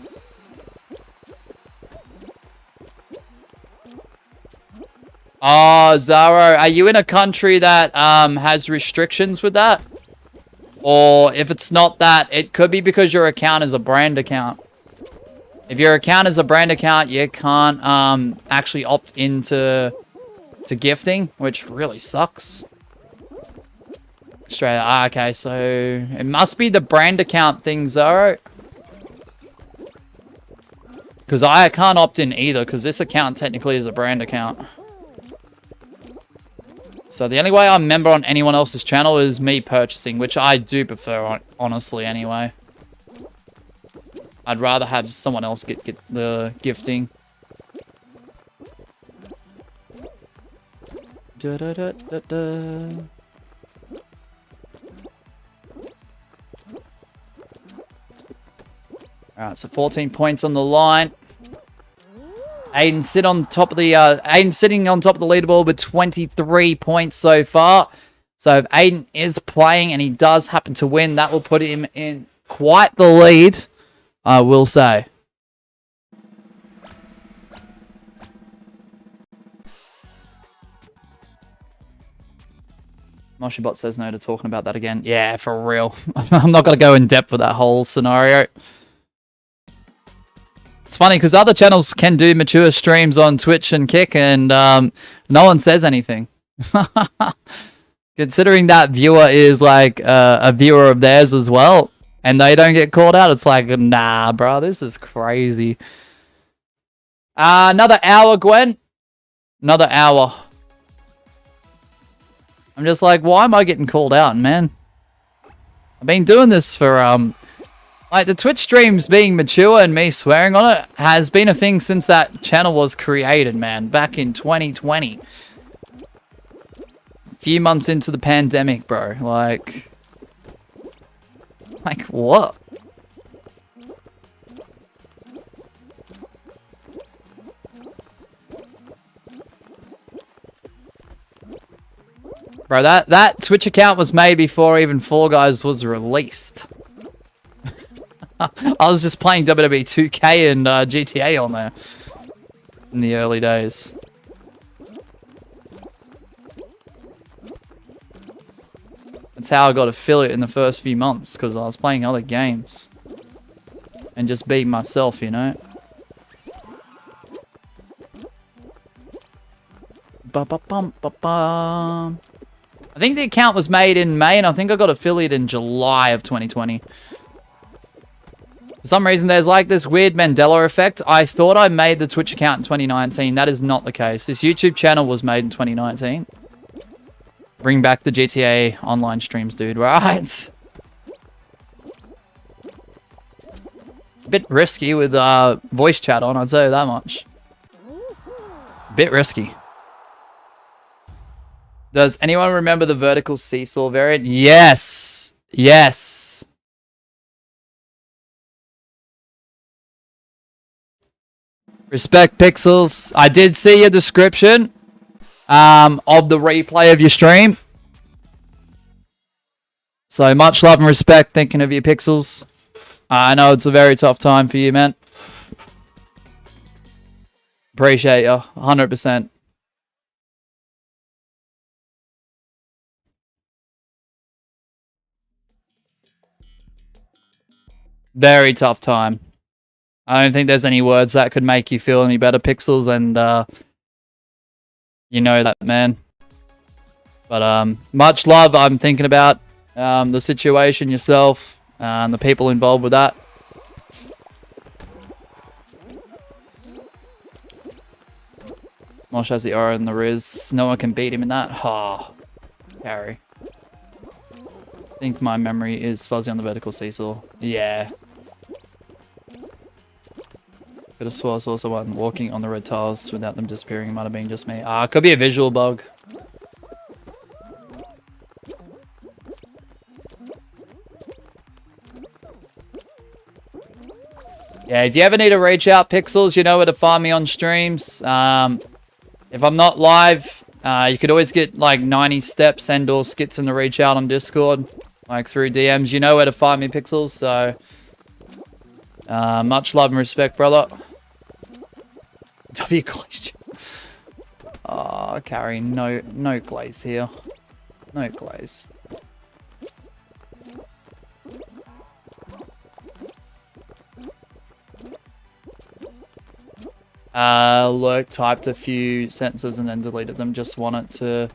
Oh, Zaro, are you in a country that has restrictions with that? Or if it's not that, it could be because your account is a brand account. If your account is a brand account, you can't actually opt into gifting, which really sucks. Australia. Ah, okay, so it must be the brand account thing, Zaro. Because I can't opt in either, because this account technically is a brand account. So the only way I'm a member on anyone else's channel is me purchasing, which I do prefer, honestly, anyway. I'd rather have someone else get the gifting. Alright, so 14 points on the line. Aiden's sitting on top of the leaderboard with 23 points so far. So if Aiden is playing and he does happen to win, that will put him in quite the lead, I will say. Moshibot says no to talking about that again. Yeah, for real. I'm not going to go in depth with that whole scenario. It's funny because other channels can do mature streams on Twitch and Kick and no one says anything. Considering that viewer is like a viewer of theirs as well and they don't get called out, it's like, nah, bro, this is crazy. Another hour, Gwen. Another hour. I'm just like, why am I getting called out, man? I've been doing this for, like, the Twitch streams being mature and me swearing on it has been a thing since that channel was created, man. Back in 2020. A few months into the pandemic, bro. Like, what? Bro, that Twitch account was made before even Fall Guys was released. I was just playing WWE 2K and GTA on there in the early days. That's how I got affiliate in the first few months, because I was playing other games and just being myself, you know. Ba-ba-bum-ba-bum. I think the account was made in May, and I think I got affiliate in July of 2020. For some reason, there's like this weird Mandela effect. I thought I made the Twitch account in 2019. That is not the case. This YouTube channel was made in 2019. Bring back the GTA online streams, dude. Right? Bit risky with voice chat on, I'd say that much. Bit risky. Does anyone remember the vertical seesaw variant? Yes. Yes. Respect, Pixels. I did see your description of the replay of your stream. So much love and respect thinking of you, Pixels. I know it's a very tough time for you, man. Appreciate you, 100%. Very tough time. I don't think there's any words that could make you feel any better, Pixels, and you know that, man. But much love. I'm thinking about the situation yourself and the people involved with that. Mosh has the aura and the Riz. No one can beat him in that. Oh, carry. I think my memory is fuzzy on the vertical seesaw. Yeah. Could have swore I saw someone walking on the red tiles without them disappearing. It might have been just me. It could be a visual bug. Yeah, if you ever need to reach out, Pixels, you know where to find me on streams. If I'm not live, you could always get like 90 steps and or skits in the reach out on Discord, like through DMs. You know where to find me, Pixels. So much love and respect, brother. W glaze. Oh, carry no glaze here. No glaze. Lurk typed a few sentences and then deleted them. Just wanted to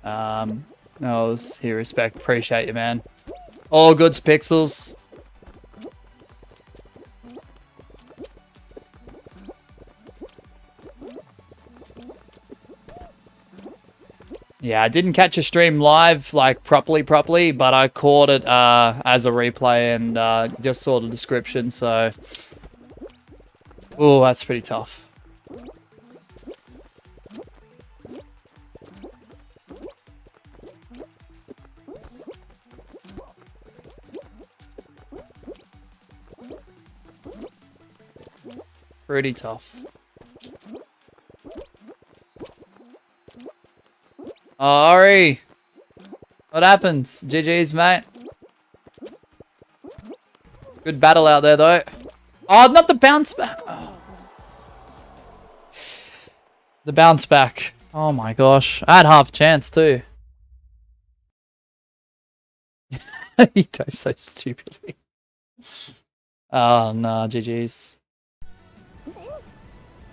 no, here, respect. Appreciate you, man. All goods, Pixels. Yeah, I didn't catch a stream live, like, properly, but I caught it as a replay and just saw the description, so... Oh, that's pretty tough. Pretty tough. Oh, Ori! What happens? GG's, mate. Good battle out there, though. Oh, not the bounce back. Oh. The bounce back. Oh my gosh. I had half a chance, too. He typed so stupidly. Oh, no, GG's.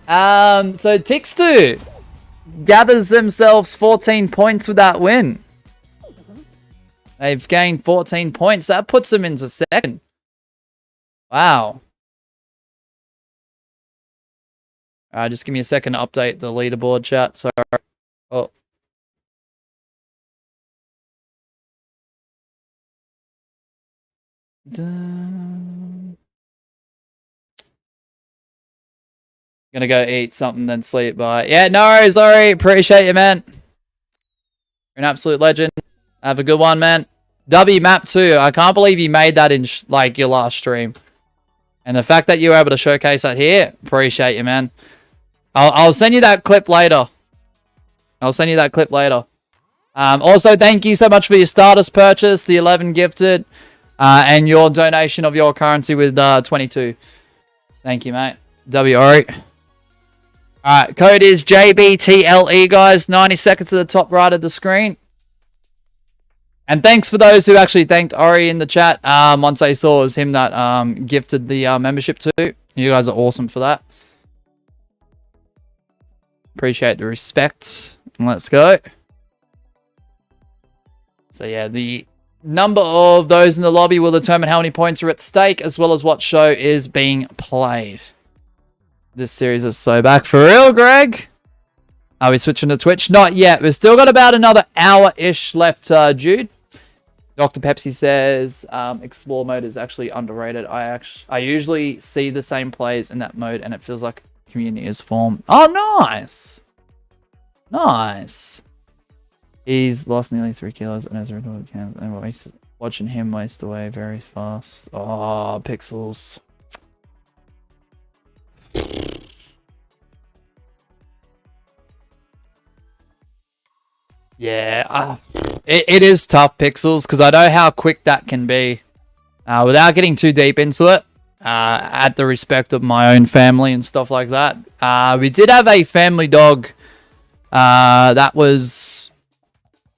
So Tixtu gathers themselves 14 points with that win. They've gained 14 points. That puts them into second. Wow. Just give me a second to update the leaderboard chat. Sorry. Oh. Gonna go eat something, then sleep. Bye. Yeah, no worries, Laurie. Appreciate you, man. You're an absolute legend. Have a good one, man. W map 2. I can't believe you made that in like your last stream. And the fact that you were able to showcase that here, appreciate you, man. I'll send you that clip later. Also, thank you so much for your starters purchase, the 11 gifted, and your donation of your currency with 22. Thank you, mate. W. Alright, code is JBTLE, guys. 90 seconds to the top right of the screen. And thanks for those who actually thanked Ori in the chat. Once they saw it was him that gifted the membership too. You guys are awesome for that. Appreciate the respect. Let's go. So yeah, the number of those in the lobby will determine how many points are at stake, as well as what show is being played. This series is so back. For real, Greg? Are we switching to Twitch? Not yet. We've still got about another hour-ish left, Jude. Dr. Pepsi says Explore mode is actually underrated. I usually see the same players in that mode, and it feels like community is formed. Oh, nice. Nice. He's lost nearly 3 kilos and has a result and watching him waste away very fast. Oh, Pixels. Yeah, it is tough, Pixels, because I know how quick that can be. Without getting too deep into it, at the respect of my own family and stuff like that. We did have a family dog that was,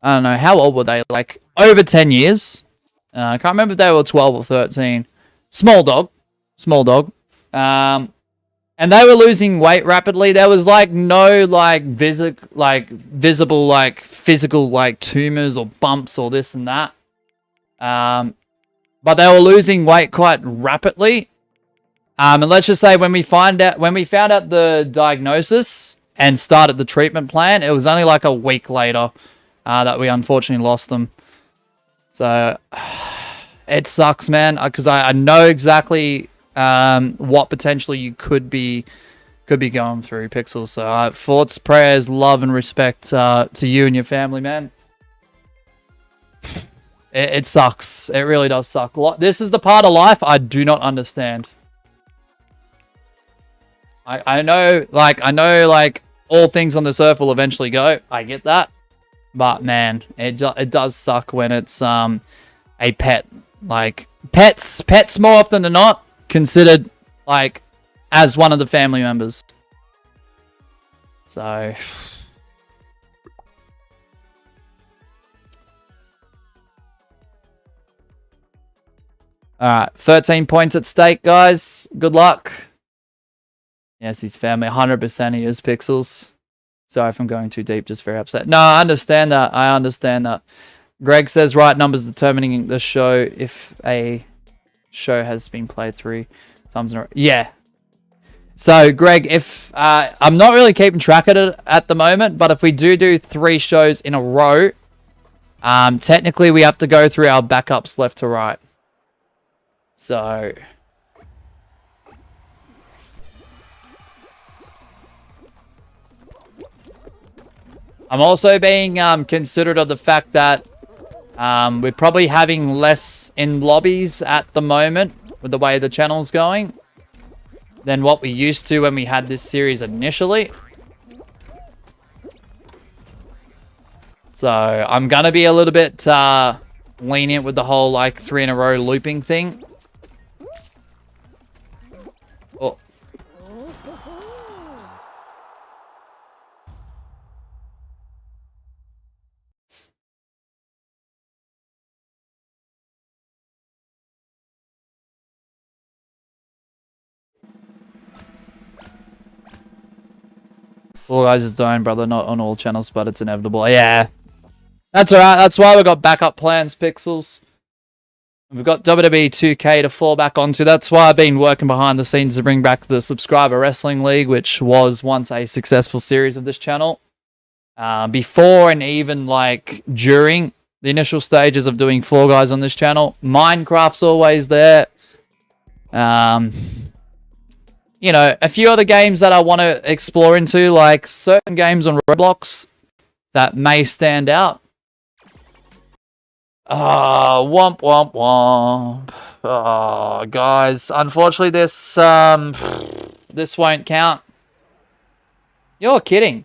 I don't know, how old were they? Like, over 10 years. I can't remember if they were 12 or 13. Small dog. Small dog. And they were losing weight rapidly. There was like no like visible like physical like tumors or bumps or this and that. But they were losing weight quite rapidly. And let's just say when we found out the diagnosis and started the treatment plan, it was only like a week later that we unfortunately lost them. So it sucks, man, because I know exactly what potentially you could be going through, Pixel. So thoughts, prayers, love, and respect to you and your family, man. It sucks. It really does suck. This is the part of life I do not understand. I know, like all things on this earth will eventually go. I get that, but man, it does suck when it's a pet. Like pets more often than not considered like as one of the family members. So alright, 13 points at stake, guys. Good luck. Yes, he's family. 100% he is, Pixels. Sorry if I'm going too deep, just very upset. No, I understand that. I understand that. Greg says right numbers determining the show if a show has been played 3 times in a row. Yeah. So, Greg, if I'm not really keeping track of it at the moment, but if we do 3 shows in a row, technically we have to go through our backups left to right. So I'm also being considerate of the fact that we're probably having less in lobbies at the moment with the way the channel's going than what we used to when we had this series initially. So I'm gonna be a little bit lenient with the whole like 3 in a row looping thing. Oh. All guys is dying, brother. Not on all channels, but it's inevitable. Yeah. That's alright. That's why we've got backup plans, Pixels. We've got WWE 2K to fall back onto. That's why I've been working behind the scenes to bring back the Subscriber Wrestling League, which was once a successful series of this channel. Before and even like during the initial stages of doing Fall Guys on this channel. Minecraft's always there. You know, a few other games that I want to explore into, like certain games on Roblox that may stand out. Oh, womp womp womp. Oh, guys, unfortunately this won't count. You're kidding.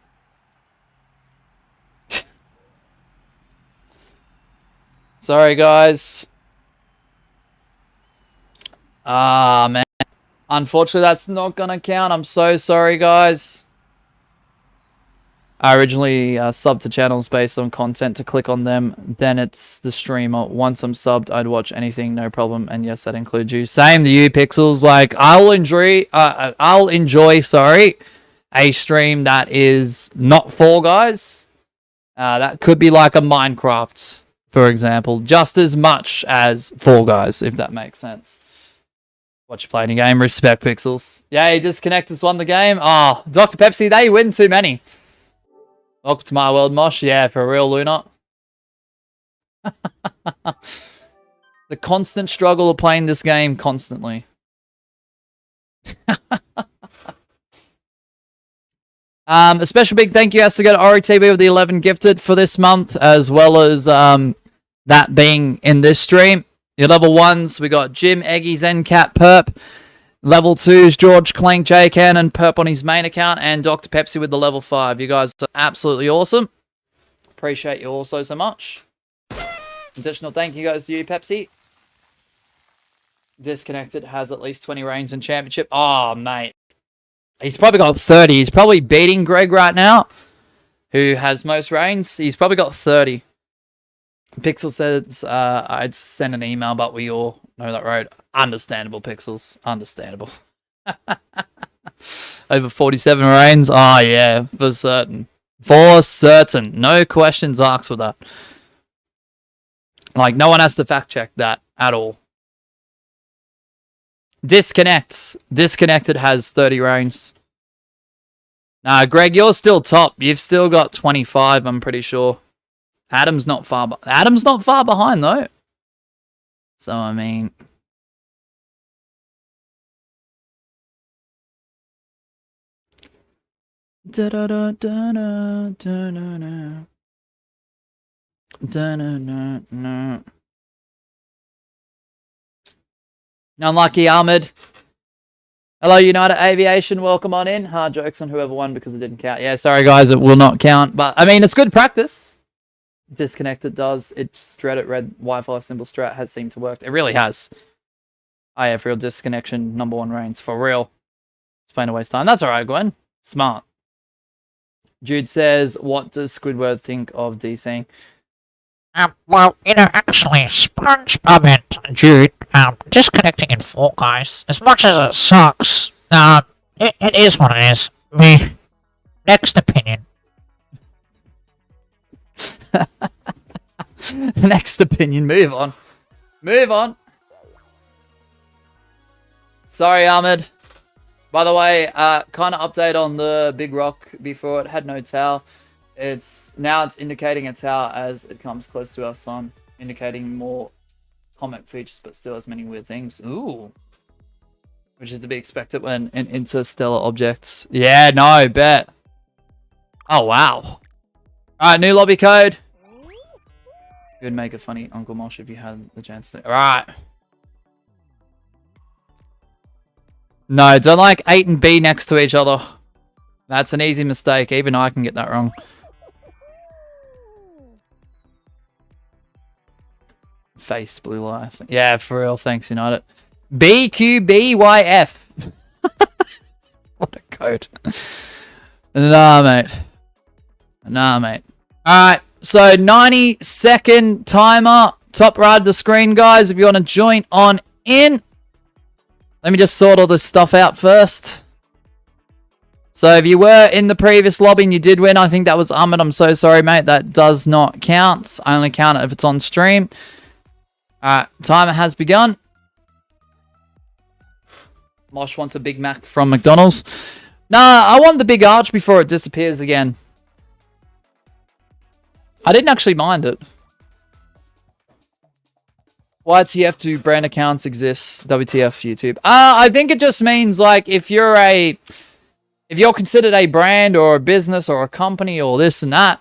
Sorry, guys. Ah, man. Unfortunately, that's not gonna count. I'm so sorry, guys. I originally subbed to channels based on content to click on them. Then it's the streamer. Once I'm subbed, I'd watch anything, no problem. And yes, that includes you. Same to you, Pixels. Like, I'll enjoy, sorry, a stream that is not Fall Guys. That could be like a Minecraft, for example, just as much as Fall Guys, if that makes sense. Watch you playing a game. Respect, Pixels. Yeah, Disconnect has won the game. Oh, Dr. Pepsi, they win too many. Welcome to my world, Mosh. Yeah, for real, Luna. The constant struggle of playing this game constantly. A special big thank you has to go to OriTV with the 11 gifted for this month, as well as that being in this stream. Your level 1s, we got Jim, Eggy, Zencat, Perp. Level 2s, George, Clank, J-Can, and Perp on his main account. And Dr. Pepsi with the level 5. You guys are absolutely awesome. Appreciate you also so much. Additional thank you goes to you, Pepsi. Disconnected has at least 20 reigns in championship. Oh, mate. He's probably got 30. He's probably beating Greg right now, who has most reigns. He's probably got 30. Pixel says, I'd send an email, but we all know that road. Understandable, Pixels. Understandable. Over 47 reigns. Oh, yeah, for certain. For certain. No questions asked with that. Like, no one has to fact check that at all. Disconnected has 30 reigns. Nah, Greg, you're still top. You've still got 25, I'm pretty sure. Adam's not far behind, though. So, I mean... Unlucky Ahmed. Hello, United Aviation. Welcome on in. Hard jokes on whoever won because it didn't count. Yeah, sorry, guys. It will not count. But, I mean, it's good practice. Disconnected does. It's Reddit red Wi-Fi symbol strat has seemed to work. It really has. I have real disconnection. #1 reigns. For real. It's plain to waste time. That's all right, Gwen. Smart. Jude says, what does Squidward think of DCing? Well, actually, SpongeBob and Jude, disconnecting in Fall Guys, as much as it sucks, it is what it is. Me. Next opinion. Next opinion. Move on. Move on. Sorry, Ahmed. By the way, kind of update on the big rock before it had no tail. It's indicating a tail as it comes close to our sun, indicating more comet features, but still has many weird things. Ooh. Which is to be expected when in interstellar objects. Yeah, no, bet. Oh, wow. Alright, new lobby code. You'd make a funny Uncle Mosh if you had the chance to. Alright. No, don't like 8 and B next to each other. That's an easy mistake. Even I can get that wrong. Face blue life. Yeah, for real. Thanks, United. BQBYF. What a code. Nah, mate. Nah, mate. Alright, so 90-second timer. Top right of the screen, guys, if you want to join on in. Let me just sort all this stuff out first. So if you were in the previous lobby and you did win, I think that was Ahmed. I'm so sorry, mate. That does not count. I only count it if it's on stream. Alright, timer has begun. Mosh wants a Big Mac from McDonald's. Nah, I want the big arch before it disappears again. I didn't actually mind it. Why TF2 brand accounts exist? WTF YouTube. I think it just means like if you're considered a brand or a business or a company or this and that,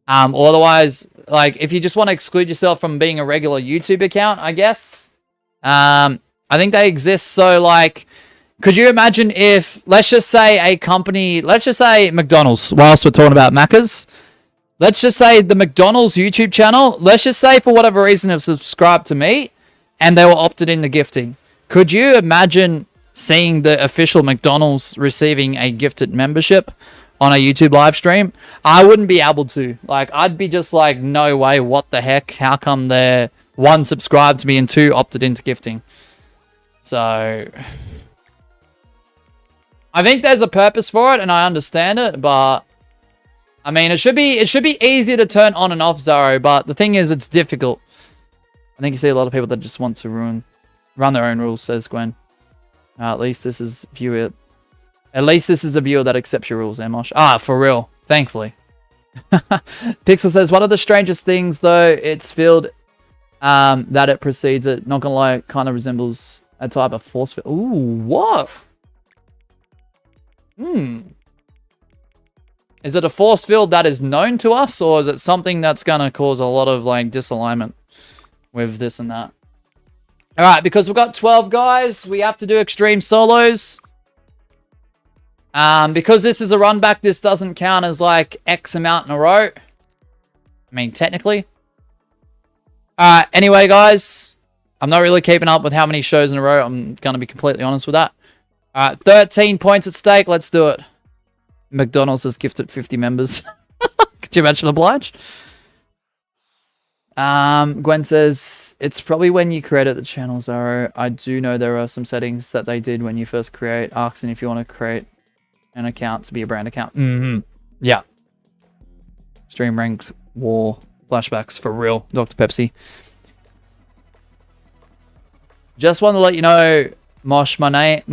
or otherwise, like if you just want to exclude yourself from being a regular YouTube account, I guess. I think they exist. So like, could you imagine if, let's just say a company, let's just say McDonald's, whilst we're talking about Macca's, let's just say the McDonald's YouTube channel, let's just say for whatever reason have subscribed to me and they were opted into gifting. Could you imagine seeing the official McDonald's receiving a gifted membership on a YouTube live stream? I wouldn't be able to. Like, I'd be just like, no way, what the heck? How come they're, 1, subscribed to me and 2, opted into gifting? So, I think there's a purpose for it and I understand it, but I mean, it should be easier to turn on and off Zaro, but the thing is, it's difficult. I think you see a lot of people that just want to run their own rules, says Gwen. At least this is a viewer that accepts your rules, Amosh. Ah, for real. Thankfully. Pixel says, one of the strangest things, though, it's field that it precedes it. Not gonna lie, kind of resembles a type of force field. Ooh, what? Is it a force field that is known to us, or is it something that's going to cause a lot of like disalignment with this and that? All right, because we've got 12 guys, we have to do extreme solos. Because this is a run back, this doesn't count as like X amount in a row. I mean, technically. Anyway, guys. I'm not really keeping up with how many shows in a row. I'm going to be completely honest with that. 13 points at stake. Let's do it. McDonald's has gifted 50 members. Could you imagine oblige? Gwen says, it's probably when you created the channel, Zaro. I do know there are some settings that they did when you first create. Asking if you want to create an account to be a brand account. Yeah. Stream ranks, war, flashbacks for real. Dr. Pepsi. Just want to let you know, Mosh, my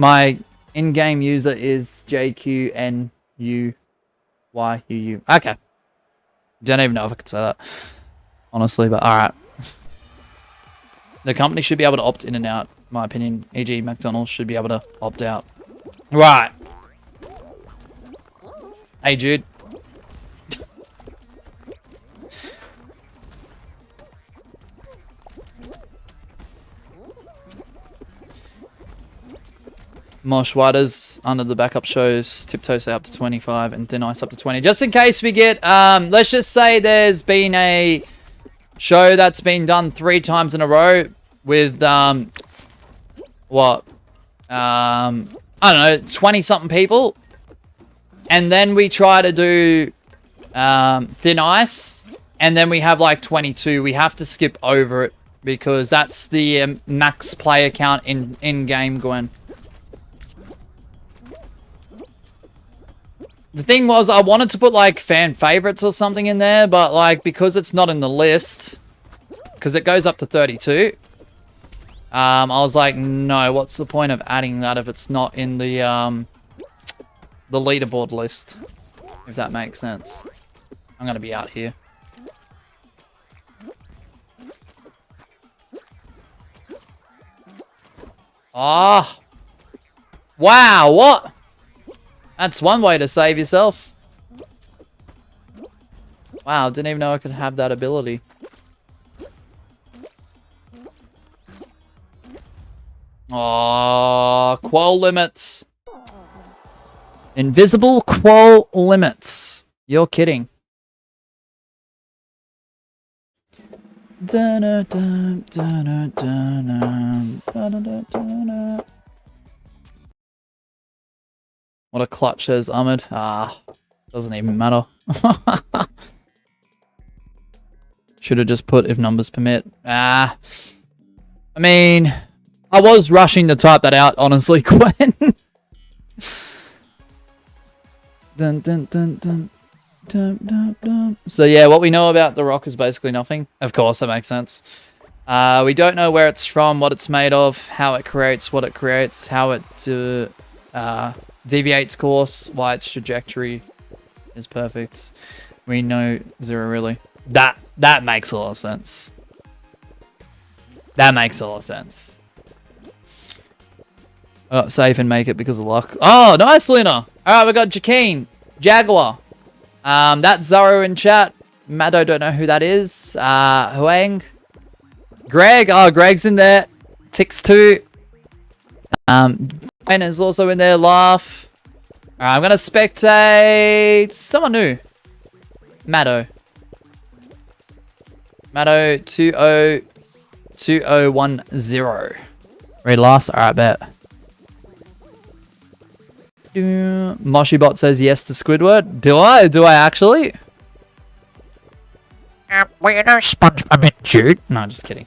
in-game user is JQNUYUU. Okay. Don't even know if I could say that. Honestly, but alright. The company should be able to opt in and out, in my opinion. E.g. McDonald's should be able to opt out. Right. Hey, Jude. Mosh Waters under the backup shows Tiptoe say up to 25 and Thin Ice up to 20. Just in case we get, let's just say there's been a show that's been done 3 times in a row with, what? I don't know, 20-something people. And then we try to do Thin Ice, and then we have like 22. We have to skip over it because that's the max player count in-game, Gwen. The thing was, I wanted to put, like, fan favorites or something in there, but, like, because it's not in the list, because it goes up to 32, I was like, no, what's the point of adding that if it's not in the leaderboard list, if that makes sense. I'm going to be out here. Ah. Wow, what? That's one way to save yourself. Wow, didn't even know I could have that ability. Oh, qual limits. Invisible qual limits. You're kidding. What a clutch, says Ahmed. Doesn't even matter. Should have just put if numbers permit. I mean, I was rushing to type that out, honestly, Gwen. Dun, dun, dun, dun. Dun, dun, dun. So yeah, what we know about the rock is basically nothing. Of course, that makes sense. We don't know where it's from, what it's made of, how it creates, what it creates, how it deviates course, why its trajectory is perfect. We know zero really. That makes a lot of sense. That makes a lot of sense. I got safe and make it because of luck. Oh, nice, Lena. Alright, we got Jakeen. Jaguar. That's Zaro in chat. Maddo, don't know who that is. Huang. Greg. Oh, Greg's in there. Tix2. Ben is also in there. Laugh. Alright, I'm going to spectate someone new. Maddo. Maddo 202010. Read last. Alright, bet. Moshibot says yes to Squidward. Do I? Do I actually? Well, you know SpongeBob and Jude? No, just kidding.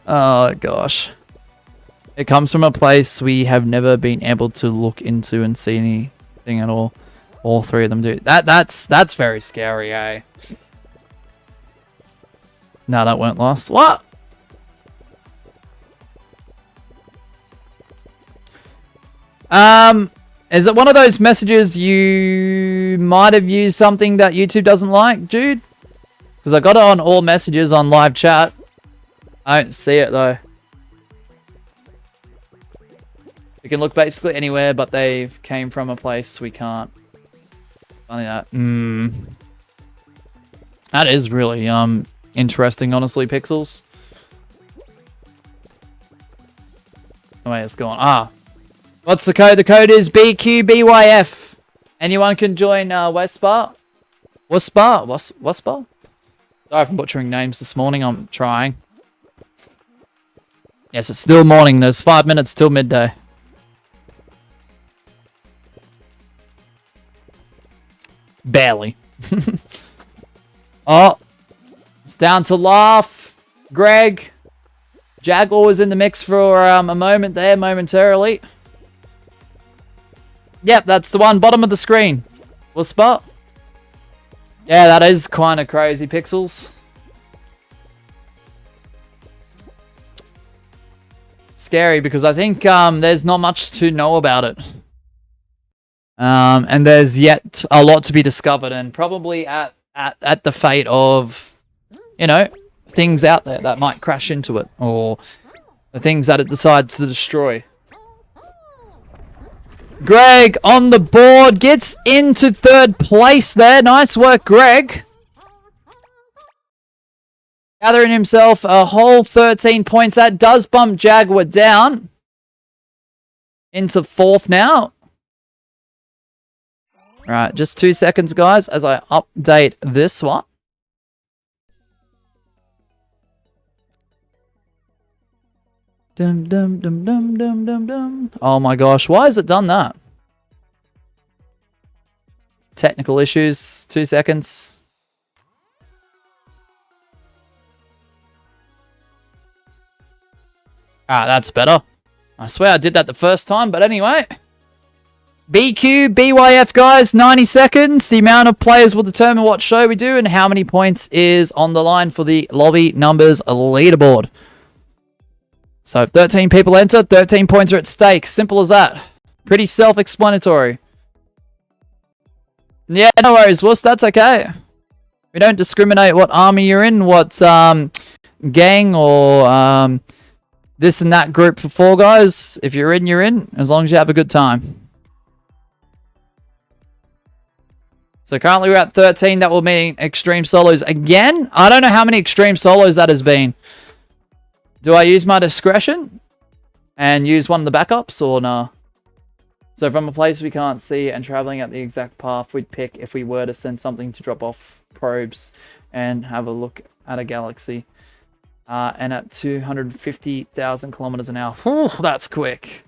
Oh, gosh. It comes from a place we have never been able to look into and see anything at all. All three of them do. That's very scary, eh? No, that won't last. What? Is it one of those messages you might have used something that YouTube doesn't like, Jude? Because I got it on all messages on live chat. I don't see it though. We can look basically anywhere, but they came from a place we can't. Funny that. That is really interesting, honestly, Pixels. Oh wait, it's gone. Ah. What's the code? The code is BQBYF. Anyone can join Westbar. Whisper? Whisper? Sorry for butchering names this morning. I'm trying. Yes, it's still morning. There's 5 minutes till midday. Barely. Oh. It's down to laugh. Greg. Jaguar was in the mix for a moment there, momentarily. Yep, that's the one. Bottom of the screen. Whisper. Yeah, that is kind of crazy, Pixels. Scary, because I think there's not much to know about it. And there's yet a lot to be discovered, and probably at the fate of, you know, things out there that might crash into it, or the things that it decides to destroy. Greg on the board, gets into 3rd place there. Nice work, Greg. Gathering himself a whole 13 points. That does bump Jaguar down into 4th now. Right, just 2 seconds, guys, as I update this one. Dum dum dum dum dum dum dum. Oh my gosh, why has it done that? Technical issues. 2 seconds. Ah, that's better. I swear I did that the first time, but anyway. BQ, BYF, guys, 90 seconds. The amount of players will determine what show we do and how many points is on the line for the lobby numbers leaderboard. So if 13 people enter, 13 points are at stake. Simple as that. Pretty self-explanatory. Yeah, no worries, Wuss, that's okay. We don't discriminate what army you're in, what gang or this and that group for Fall Guys. If you're in, you're in, as long as you have a good time. So currently we're at 13. That will mean extreme solos again. I don't know how many extreme solos that has been. Do I use my discretion and use one of the backups or no? So from a place we can't see and traveling at the exact path we'd pick if we were to send something to drop off probes and have a look at a galaxy. And at 250,000 kilometers an hour. Whew, that's quick.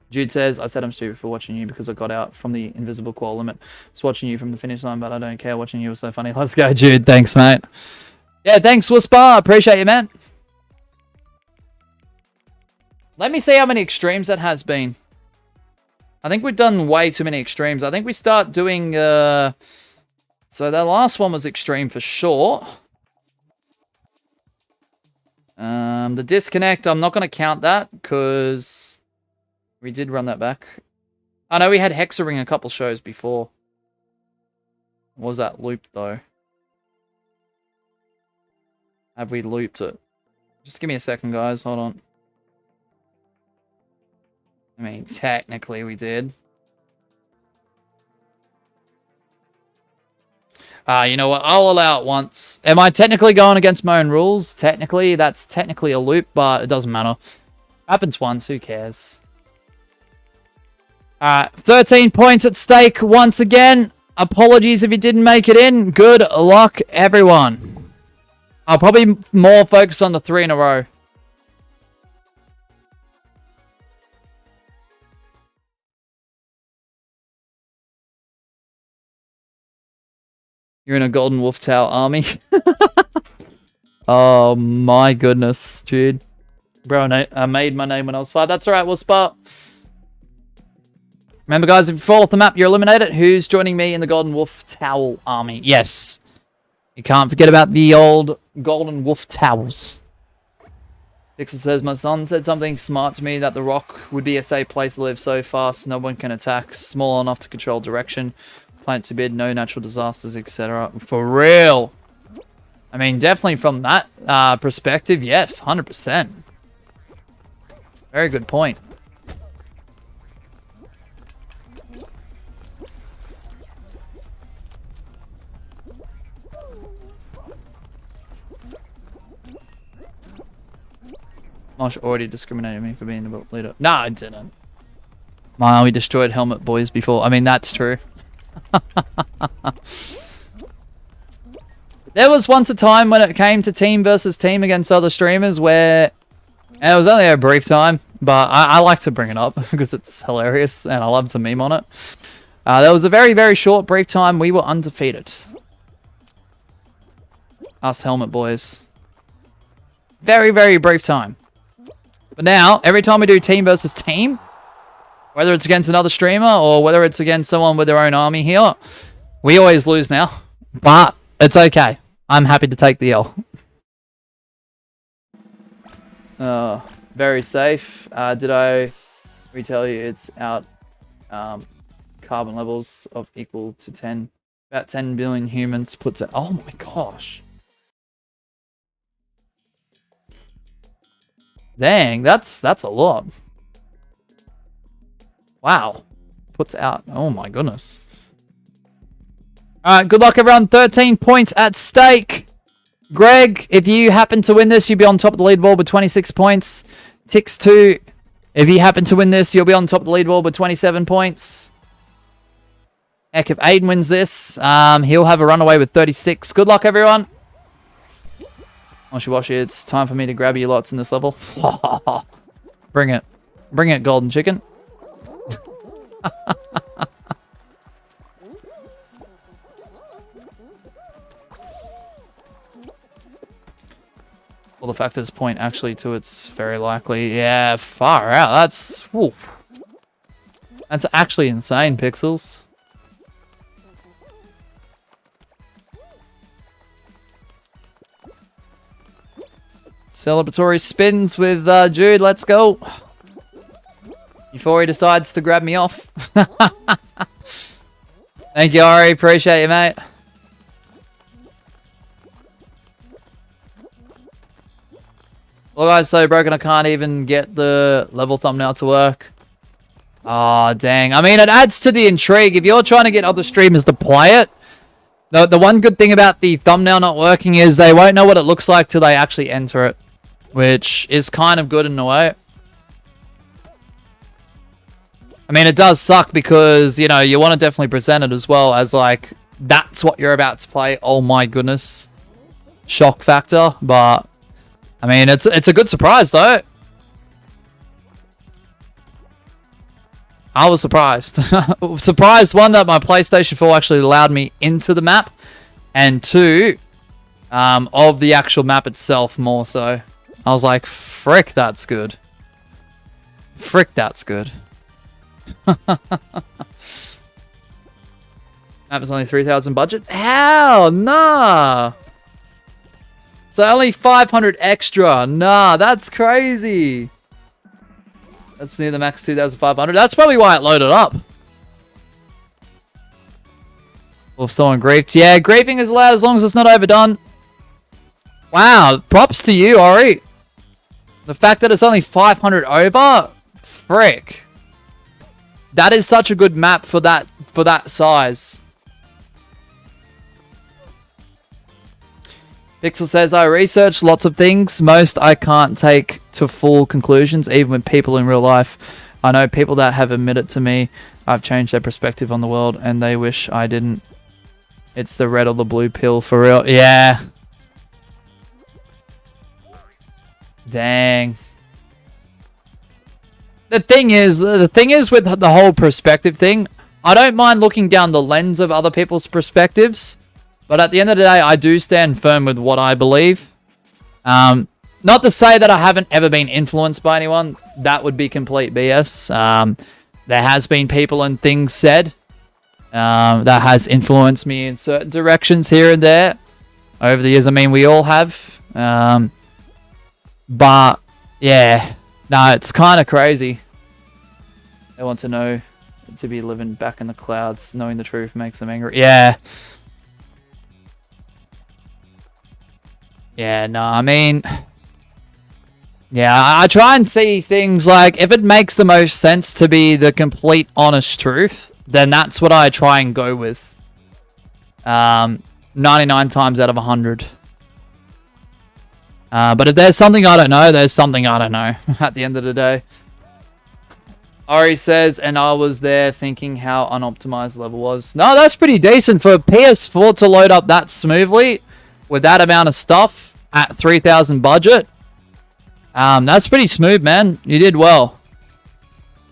Jude says, I said I'm stupid for watching you because I got out from the invisible qual limit. It's watching you from the finish line, but I don't care. Watching you was so funny. Let's go, Jude. Thanks, mate. Yeah, thanks, Whisper. Appreciate you, man. Let me see how many extremes that has been. I think we've done way too many extremes. I think we start doing... So that last one was extreme for sure. The disconnect, I'm not going to count that because... We did run that back. I know we had HEX-A-RING a couple shows before. Was that looped though? Have we looped it? Just give me a second, guys. Hold on. I mean, technically we did. You know what? I'll allow it once. Am I technically going against my own rules? Technically, that's technically a loop, but it doesn't matter. Happens once, who cares? 13 points at stake once again. Apologies if you didn't make it in. Good luck, everyone. I'll probably more focus on the 3 in a row. You're in a Golden Wolf Tower army. Oh my goodness, dude. Bro, I made my name when I was 5. That's alright, we'll spot. Remember, guys, if you fall off the map, you're eliminated. Who's joining me in the Golden Wolf Towel army? Yes. You can't forget about the old Golden Wolf Towels. Dixon says, my son said something smart to me that the rock would be a safe place to live so fast no one can attack, small enough to control direction, plant to bid, no natural disasters, etc. For real. I mean, definitely from that perspective, yes, 100%. Very good point. Mosh already discriminated me for being a leader. Nah, I didn't. My army destroyed helmet boys before. I mean, that's true. There was once a time when it came to team versus team against other streamers where... And it was only a brief time, but I like to bring it up because it's hilarious and I love to meme on it. There was a very, very short, brief time we were undefeated. Us helmet boys. Very, very brief time. But now, every time we do team versus team, whether it's against another streamer or whether it's against someone with their own army here, we always lose now. But it's okay. I'm happy to take the L. Very safe. Did I retell you it's out carbon levels of equal to 10? About 10 billion humans puts it. Oh my gosh. Dang, that's a lot. Wow. Puts out. Oh my goodness. Alright, good luck everyone. 13 points at stake. Greg, if you happen to win this, you'll be on top of the leaderboard with 26 points. Tix2, if you happen to win this, you'll be on top of the leaderboard with 27 points. Heck, if Aiden wins this, he'll have a runaway with 36. Good luck, everyone. Washy, it's time for me to grab you lots in this level. Bring it. Bring it, golden chicken. Well, the fact that this point actually to it's very likely. Yeah, far out. That's... Whew. That's actually insane, Pixels. Celebratory spins with Jude. Let's go. Before he decides to grab me off. Thank you, Ari. Appreciate you, mate. Well, guys, so broken I can't even get the level thumbnail to work. Oh, dang. I mean, it adds to the intrigue. If you're trying to get other streamers to play it, the one good thing about the thumbnail not working is they won't know what it looks like till they actually enter it, which is kind of good in a way. I mean, it does suck because, you know, you want to definitely present it as well as, like, that's what you're about to play. Oh, my goodness. Shock factor, but... I mean, it's a good surprise, though. I was surprised. Surprised, one, that my PlayStation 4 actually allowed me into the map. And two, of the actual map itself more so. I was like, frick, that's good. Frick, that's good. Map is only 3,000 budget? How? Nah. So only 500 extra. Nah, that's crazy. That's near the max 2,500. That's probably why it loaded up. Or if someone griefed. Yeah, griefing is allowed as long as it's not overdone. Wow, props to you, Ori. The fact that it's only 500 over? Frick. That is such a good map for that size. Pixel says, I researched lots of things. Most I can't take to full conclusions, even with people in real life. I know people that have admitted to me I've changed their perspective on the world, and they wish I didn't. It's the red or the blue pill for real. Yeah. Dang. The thing is with the whole perspective thing, I don't mind looking down the lens of other people's perspectives. But at the end of the day, I do stand firm with what I believe. Not to say that I haven't ever been influenced by anyone. That would be complete BS. There has been people and things said that has influenced me in certain directions here and there over the years. I mean, we all have. But, yeah. No, it's kind of crazy. They want to know to be living back in the clouds. Knowing the truth makes them angry. Yeah. Yeah, no, I mean... Yeah, I try and see things like, if it makes the most sense to be the complete honest truth, then that's what I try and go with. 99 times out of 100. But if there's something I don't know, there's something I don't know, at the end of the day. Ori says, and I was there thinking how unoptimized the level was. No, that's pretty decent for PS4 to load up that smoothly with that amount of stuff at 3,000 budget. That's pretty smooth, man. You did well.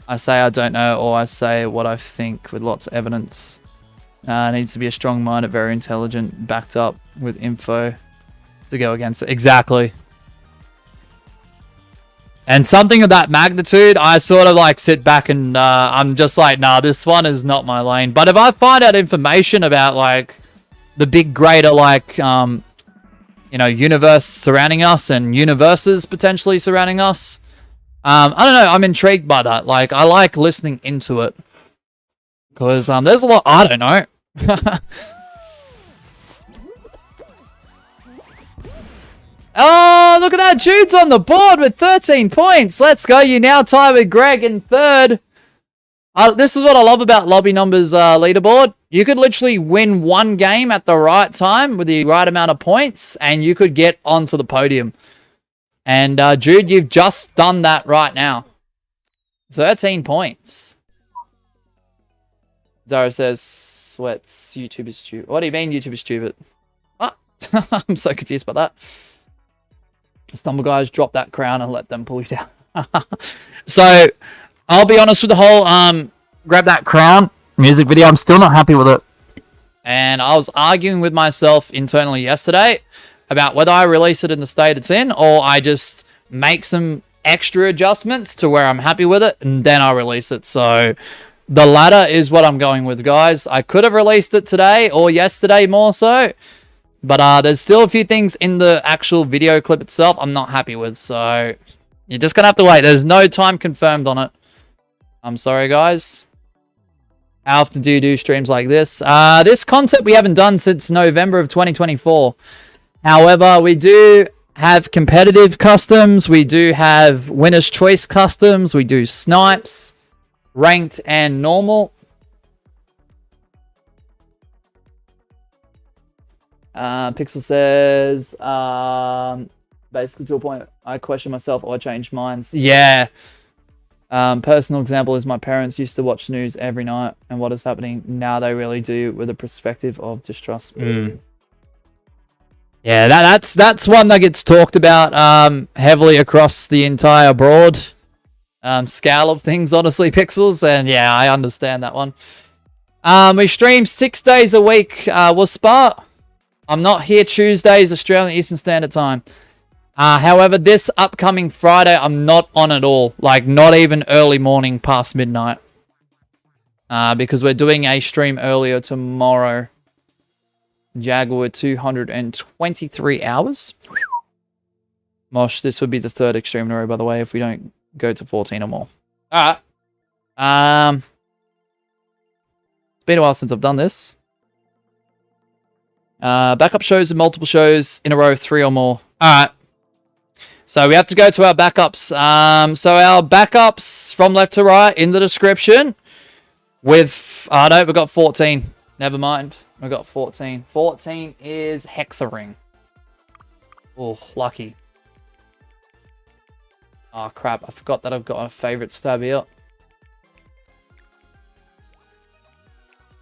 I say I don't know, or I say what I think with lots of evidence. Needs to be a strong-minded, very intelligent, backed up with info to go against it. Exactly. And something of that magnitude, I sort of like sit back and I'm just like, nah, this one is not my lane. But if I find out information about like the big greater like, you know, universe surrounding us and universes potentially surrounding us, I don't know, I'm intrigued by that. Like, I like listening into it. Because there's a lot, I don't know. Oh, look at that. Jude's on the board with 13 points. Let's go. You now tie with Greg in third. This is what I love about Lobby Numbers leaderboard. You could literally win one game at the right time with the right amount of points, and you could get onto the podium. And Jude, you've just done that right now. 13 points. Zara says, sweats, YouTube is stupid. What do you mean YouTube is stupid? What? I'm so confused by that. Stumble guys, drop that crown and let them pull you down. So, I'll be honest with the whole grab that crown music video. I'm still not happy with it. And I was arguing with myself internally yesterday about whether I release it in the state it's in or I just make some extra adjustments to where I'm happy with it and then I'll release it. So, the latter is what I'm going with, guys. I could have released it today or yesterday more so. But there's still a few things in the actual video clip itself I'm not happy with. So, you're just going to have to wait. There's no time confirmed on it. I'm sorry, guys. How often do you do streams like this? This concept we haven't done since November of 2024. However, we do have competitive customs. We do have winner's choice customs. We do snipes, ranked and normal. Pixel says, basically to a point, I question myself or I change minds. Yeah. Personal example is my parents used to watch news every night and what is happening now they really do with a perspective of distrust. Yeah, that's one that gets talked about heavily across the entire broad scale of things, honestly, Pixels. And yeah, I understand that one. We stream 6 days a week. Spa. I'm not here Tuesdays, Australian Eastern Standard Time. However, this upcoming Friday, I'm not on at all. Like, not even early morning past midnight. Because we're doing a stream earlier tomorrow. Jaguar 223 hours. Mosh, this would be the third extreme in a row, by the way, if we don't go to 14 or more. Alright. It's been a while since I've done this. Backup shows and multiple shows in a row, 3 or more. Alright. So we have to go to our backups. So our backups from left to right in the description. With, no, we've got 14. Never mind. We've got 14. 14 is HEX-A-RING. Oh, lucky. Oh, crap. I forgot that I've got a favorite stab here.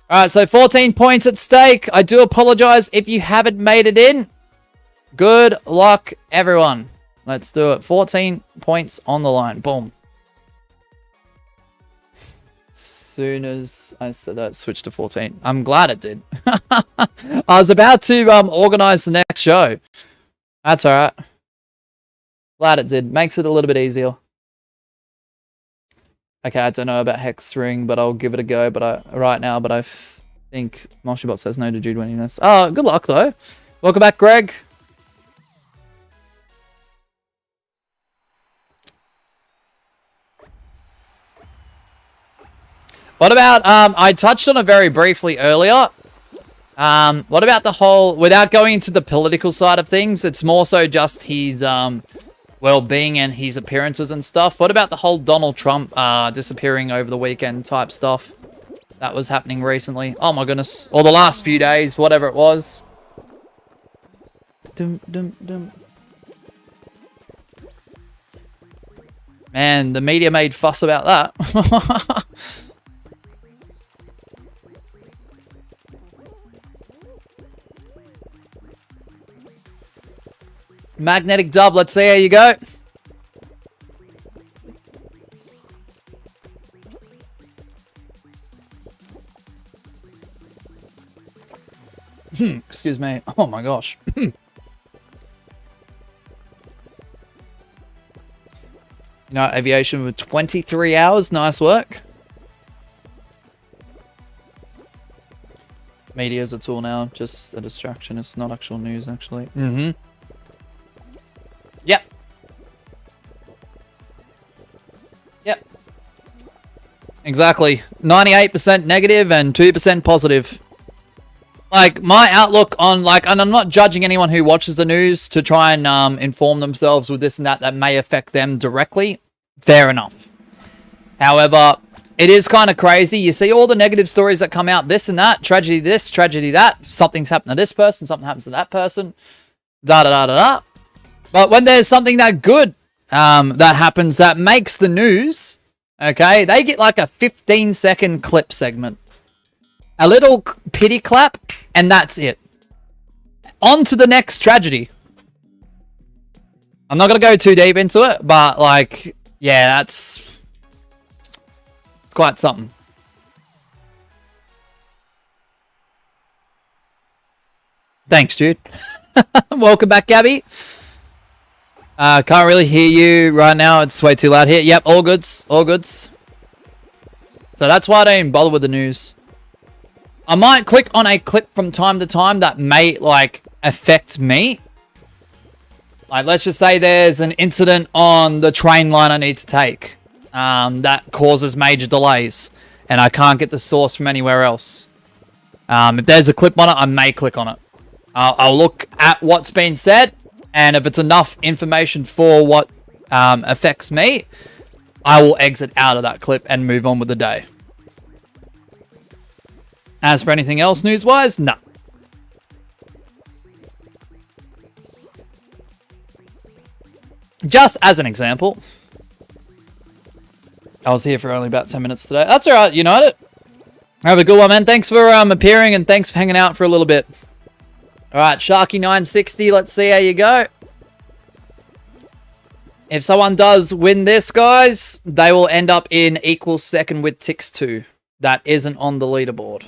Alright, so 14 points at stake. I do apologize if you haven't made it in. Good luck, everyone. Let's do it. 14 points on the line. Boom. As soon as I said that, switched to 14. I'm glad it did. I was about to organize the next show. That's alright. Glad it did. Makes it a little bit easier. Okay, I don't know about HEX-Ring, but I'll give it a go. But I think Moshibot says no to Jude winning this. Oh, good luck though. Welcome back, Greg. What about, I touched on it very briefly earlier. What about the whole, without going into the political side of things, it's more so just his well-being and his appearances and stuff. What about the whole Donald Trump disappearing over the weekend type stuff that was happening recently? Oh my goodness. Or the last few days, whatever it was. Man, the media made fuss about that. Magnetic Dove, let's see how you go. Excuse me. Oh my gosh. Aviation with 23 hours. Nice work. Media's a tool now. Just a distraction. It's not actual news, actually. Yep. Yep. Exactly. 98% negative and 2% positive. Like, my outlook on, like, and I'm not judging anyone who watches the news to try and inform themselves with this and that may affect them directly. Fair enough. However, it is kind of crazy. You see all the negative stories that come out, this and that, tragedy this, tragedy that, something's happened to this person, something happens to that person, da-da-da-da-da. But when there's something that good that happens that makes the news, okay, they get like a 15-second clip segment. A little pity clap, and that's it. On to the next tragedy. I'm not going to go too deep into it, but, like, yeah, it's quite something. Thanks, dude. Welcome back, Gabby. Can't really hear you right now. It's way too loud here. Yep, all goods. All goods. So that's why I don't even bother with the news. I might click on a clip from time to time that may, like, affect me. Like, let's just say there's an incident on the train line I need to take that causes major delays, and I can't get the source from anywhere else. If there's a clip on it, I may click on it. I'll look at what's been said, and if it's enough information for what affects me, I will exit out of that clip and move on with the day. As for anything else news-wise, no. Just as an example. I was here for only about 10 minutes today. That's alright, United. Have a good one, man. Thanks for appearing, and thanks for hanging out for a little bit. Alright, Sharky960, let's see how you go. If someone does win this, guys, they will end up in equal second with Tix2. That isn't on the leaderboard.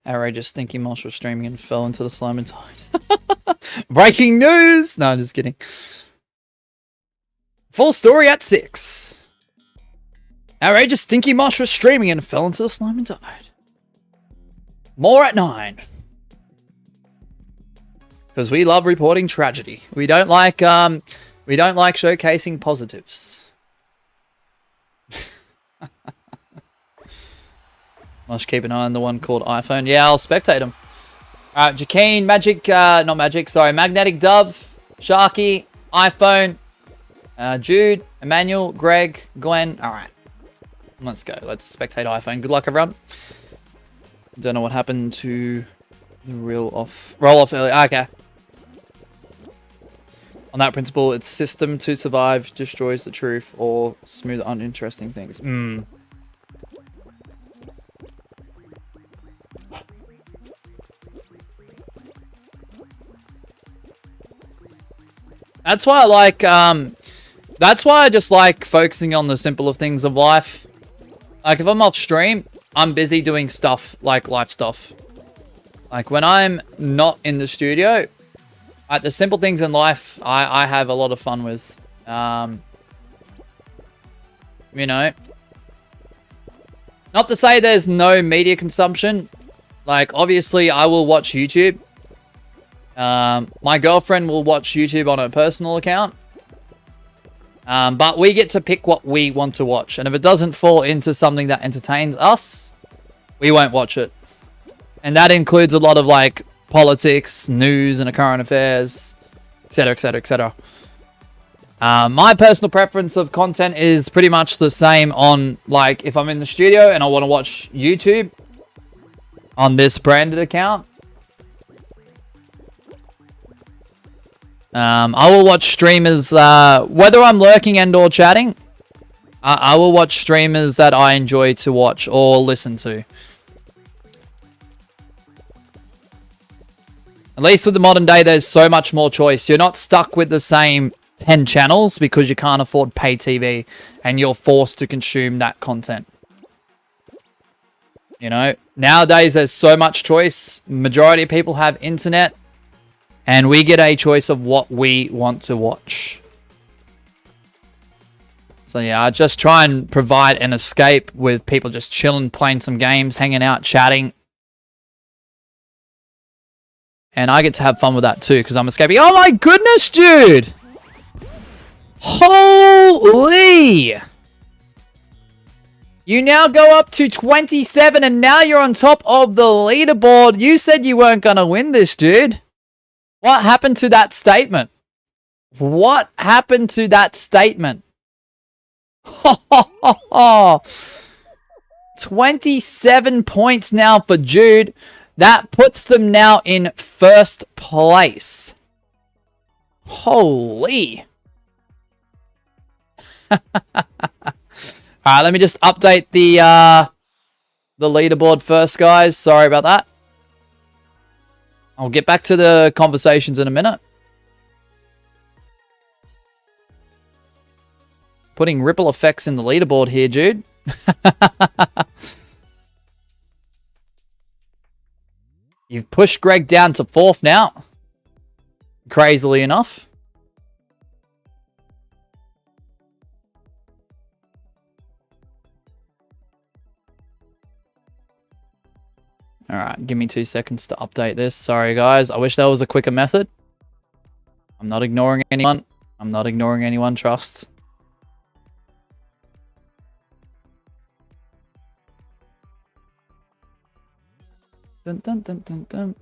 Outrageous Stinky Mosh was streaming and fell into the slime and died. Breaking news! No, I'm just kidding. Full story at 6. Outrageous Stinky Mosh was streaming and fell into the slime and died. More at 9. Because we love reporting tragedy. We don't like showcasing positives. Must keep an eye on the one called iPhone. Yeah, I'll spectate him. Alright, Jakeen, Magic, not Magic, sorry, Magnetic Dove, Sharky, iPhone, Jude, Emmanuel, Greg, Gwen. Alright. Let's go. Let's spectate iPhone. Good luck, everyone. Don't know what happened to the roll off earlier. Okay. On that principle, it's system to survive destroys the truth or smooth uninteresting things. That's why I like, that's why I just like focusing on the simpler things of life. Like, if I'm off stream, I'm busy doing stuff, like life stuff. Like, when I'm not in the studio, like, the simple things in life, I have a lot of fun with. You know. Not to say there's no media consumption. Like, obviously, I will watch YouTube. My girlfriend will watch YouTube on her personal account. But we get to pick what we want to watch. And if it doesn't fall into something that entertains us, we won't watch it. And that includes a lot of, like, politics, news, and current affairs, etc., etc., etc. My personal preference of content is pretty much the same on, like, if I'm in the studio and I want to watch YouTube on this branded account, I will watch streamers, whether I'm lurking and or chatting, I will watch streamers that I enjoy to watch or listen to. At least with the modern day, there's so much more choice. You're not stuck with the same 10 channels because you can't afford pay TV and you're forced to consume that content. You know, nowadays there's so much choice. Majority of people have internet and we get a choice of what we want to watch. So yeah, I just try and provide an escape with people just chilling, playing some games, hanging out, chatting. And I get to have fun with that too because I'm escaping. Oh my goodness, dude! Holy! You now go up to 27 and now you're on top of the leaderboard. You said you weren't going to win this, dude. What happened to that statement? What happened to that statement? 27 points now for Jude. That puts them now in first place. Holy. Alright, let me just update the leaderboard first, guys. Sorry about that. I'll get back to the conversations in a minute. Putting ripple effects in the leaderboard here, Jude. You've pushed Greg down to 4th now. Crazily enough. Alright, give me 2 seconds to update this. Sorry, guys. I wish there was a quicker method. I'm not ignoring anyone. I'm not ignoring anyone, trust. Dun, dun, dun, dun, dun.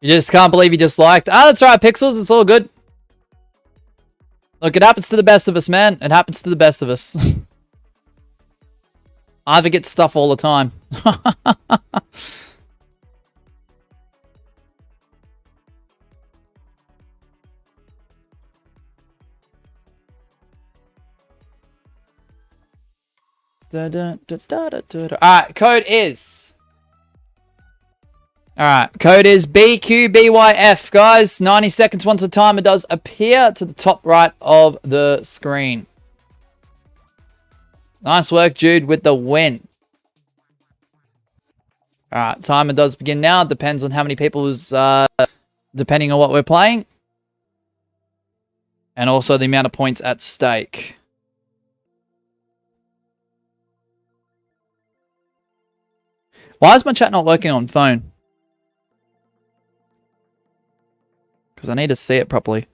You just can't believe you just liked. Ah, that's right, Pixels. It's all good. Look, it happens to the best of us, man. It happens to the best of us. I forget stuff all the time. Alright, code is... Alright, code is BQBYF, guys. 90 seconds once the timer does appear to the top right of the screen. Nice work, Jude, with the win. Alright, timer does begin now. Depends on how many people is, depending on what we're playing. And also the amount of points at stake. Why is my chat not working on phone? Because I need to see it properly.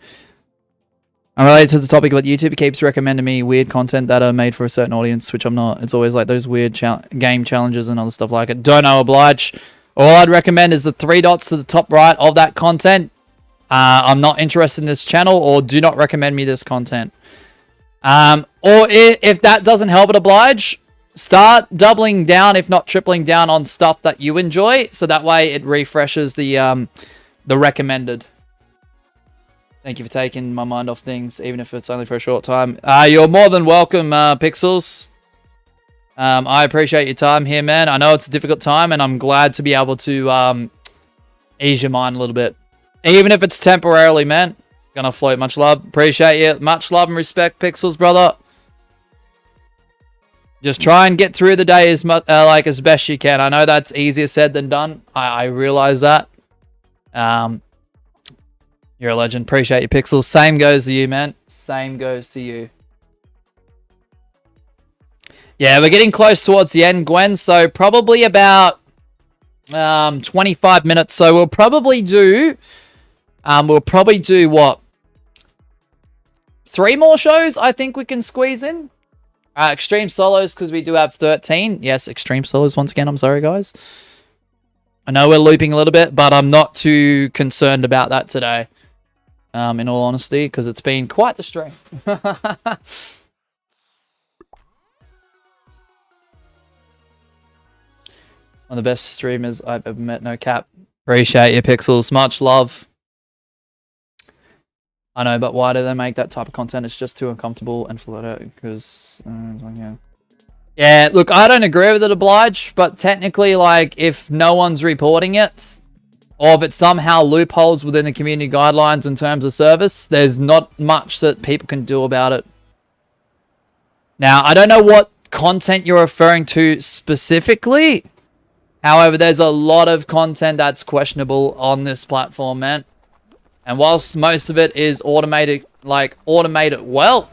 Unrelated to the topic, but YouTube keeps recommending me weird content that are made for a certain audience, which I'm not. It's always like those weird game challenges and other stuff like it. Don't know, oblige. All I'd recommend is the 3 dots to the top right of that content. I'm not interested in this channel, or do not recommend me this content. Or if that doesn't help it, oblige, start doubling down, if not tripling down, on stuff that you enjoy, so that way it refreshes the recommended. Thank you for taking my mind off things, even if it's only for a short time. You're more than welcome, Pixels. I appreciate your time here, man. I know it's a difficult time, and I'm glad to be able to ease your mind a little bit. Even if it's temporarily, man. Gonna float. Much love. Appreciate you. Much love and respect, Pixels, brother. Just try and get through the day as much, as best you can. I know that's easier said than done. I realize that. You're a legend. Appreciate you, Pixels. Same goes to you, man. Same goes to you. Yeah, we're getting close towards the end, Gwen. So probably about 25 minutes. So we'll probably do what? 3 more shows I think we can squeeze in. Extreme solos, because we do have 13. Yes, extreme solos once again. I'm sorry, guys. I know we're looping a little bit, but I'm not too concerned about that today. In all honesty, because it's been quite the stream. One of the best streamers I've ever met, no cap. Appreciate you, Pixels. Much love. I know, but why do they make that type of content? It's just too uncomfortable and floated because, yeah. Yeah, look, I don't agree with it, Oblige, but technically, like, if no one's reporting it, or if it somehow loopholes within the community guidelines in terms of service, there's not much that people can do about it. Now, I don't know what content you're referring to specifically. However, there's a lot of content that's questionable on this platform, man. And whilst most of it is automated well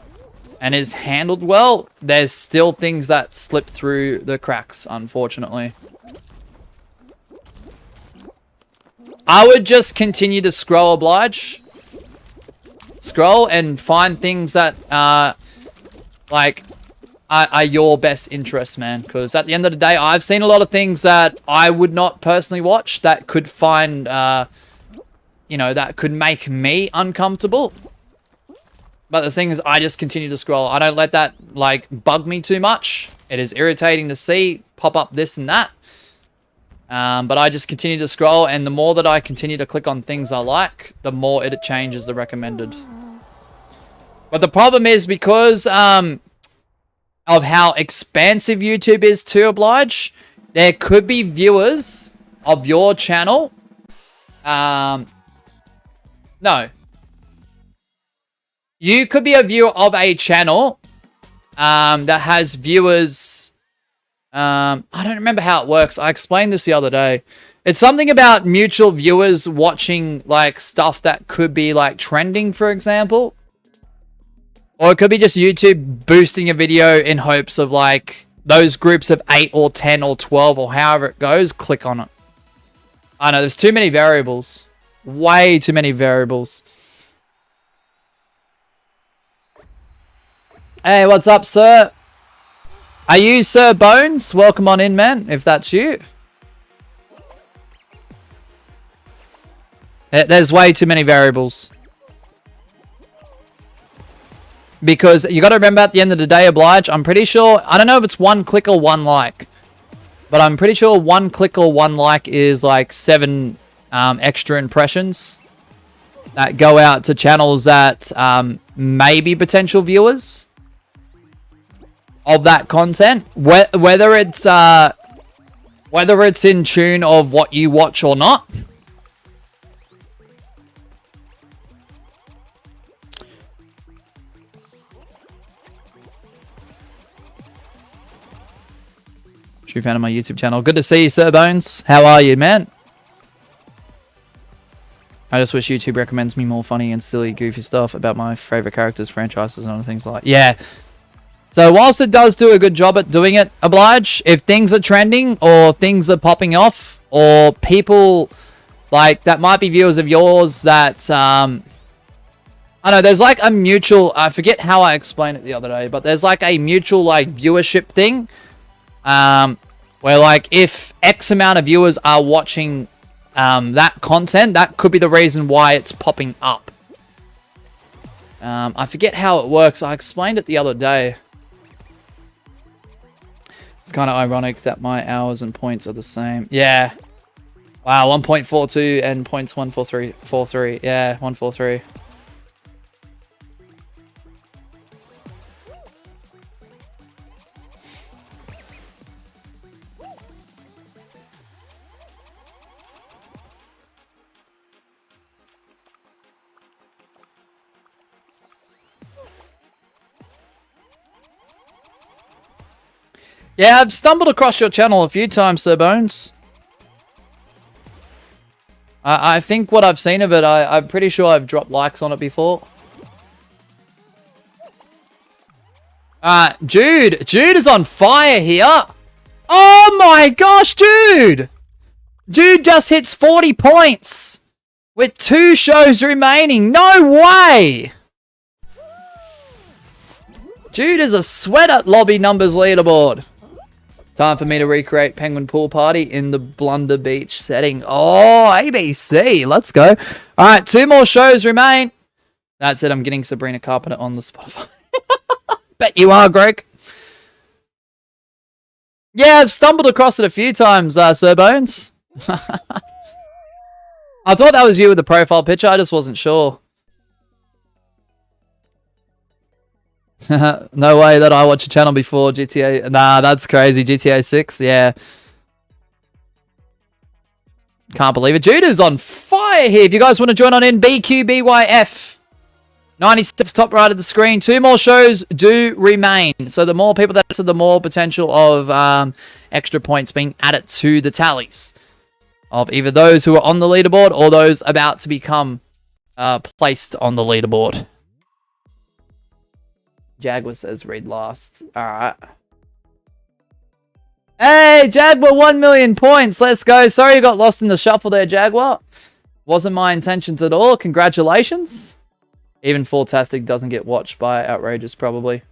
and is handled well, there's still things that slip through the cracks, unfortunately. I would just continue to scroll, Oblige. Scroll and find things that are your best interest, man. Because at the end of the day, I've seen a lot of things that I would not personally watch that could find, you know, that could make me uncomfortable. But the thing is, I just continue to scroll. I don't let that, like, bug me too much. It is irritating to see pop up this and that. But I just continue to scroll, and the more that I continue to click on things I like, the more it changes the recommended. But the problem is because of how expansive YouTube is to Oblige, there could be viewers of your channel. No. You could be a viewer of a channel that has viewers... I don't remember how it works. I explained this the other day. It's something about mutual viewers watching, like, stuff that could be, like, trending, for example. Or it could be just YouTube boosting a video in hopes of, like, those groups of 8 or 10 or 12 or however it goes, click on it. I know, there's too many variables. Way too many variables. Hey, what's up, sir? Are you Sir Bones? Welcome on in, man, if that's you. There's way too many variables. Because you got to remember at the end of the day, Oblige, I'm pretty sure, I don't know if it's 1 click or 1 like. But I'm pretty sure 1 click or 1 like is like 7 extra impressions that go out to channels that may be potential viewers of that content, whether it's in tune of what you watch or not. True fan of my YouTube channel. Good to see you, Sir Bones. How are you, man? I just wish YouTube recommends me more funny and silly, goofy stuff about my favorite characters, franchises, and other things like. Yeah. So whilst it does do a good job at doing it, Oblige, if things are trending or things are popping off or people like that might be viewers of yours that, I don't know, there's like a mutual, I forget how I explained it the other day, but there's like a mutual like viewership thing, where like if X amount of viewers are watching that content, that could be the reason why it's popping up. I forget how it works. I explained it the other day. It's kind of ironic that my hours and points are the same. Yeah. Wow, 1.42 and points 143. Yeah, 143. Yeah, I've stumbled across your channel a few times, Sir Bones. I think what I've seen of it, I'm pretty sure I've dropped likes on it before. Jude is on fire here. Oh my gosh, Jude! Jude just hits 40 points with 2 shows remaining. No way! Jude is a sweat at lobby numbers leaderboard. Time for me to recreate Penguin Pool Party in the Blunder Beach setting. Oh, ABC. Let's go. All right, 2 more shows remain. That's it. I'm getting Sabrina Carpenter on the Spotify. Bet you are, Greg. Yeah, I've stumbled across it a few times, Sir Bones. I thought that was you with the profile picture. I just wasn't sure. No way that I watch a channel before GTA. Nah, that's crazy. GTA 6, yeah. Can't believe it. Jude is on fire here. If you guys want to join on in, BQBYF. 96 top right of the screen. 2 more shows do remain. So the more people that enter, the more potential of extra points being added to the tallies of either those who are on the leaderboard or those about to become placed on the leaderboard. Jaguar says read last. Alright. Hey, Jaguar, 1 million points. Let's go. Sorry you got lost in the shuffle there, Jaguar. Wasn't my intentions at all. Congratulations. Even Fantastic doesn't get watched by Outrageous, probably.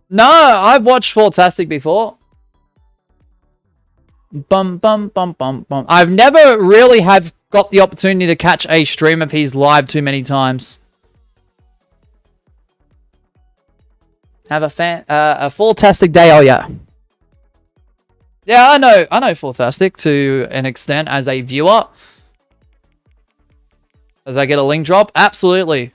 No, I've watched Fantastic before. Bum, bum, bum, bum, bum. I've never really have got the opportunity to catch a stream of his live too many times. Have a fantastic day, oh yeah. Yeah, I know Fantastic to an extent as a viewer. As I get a link drop, absolutely.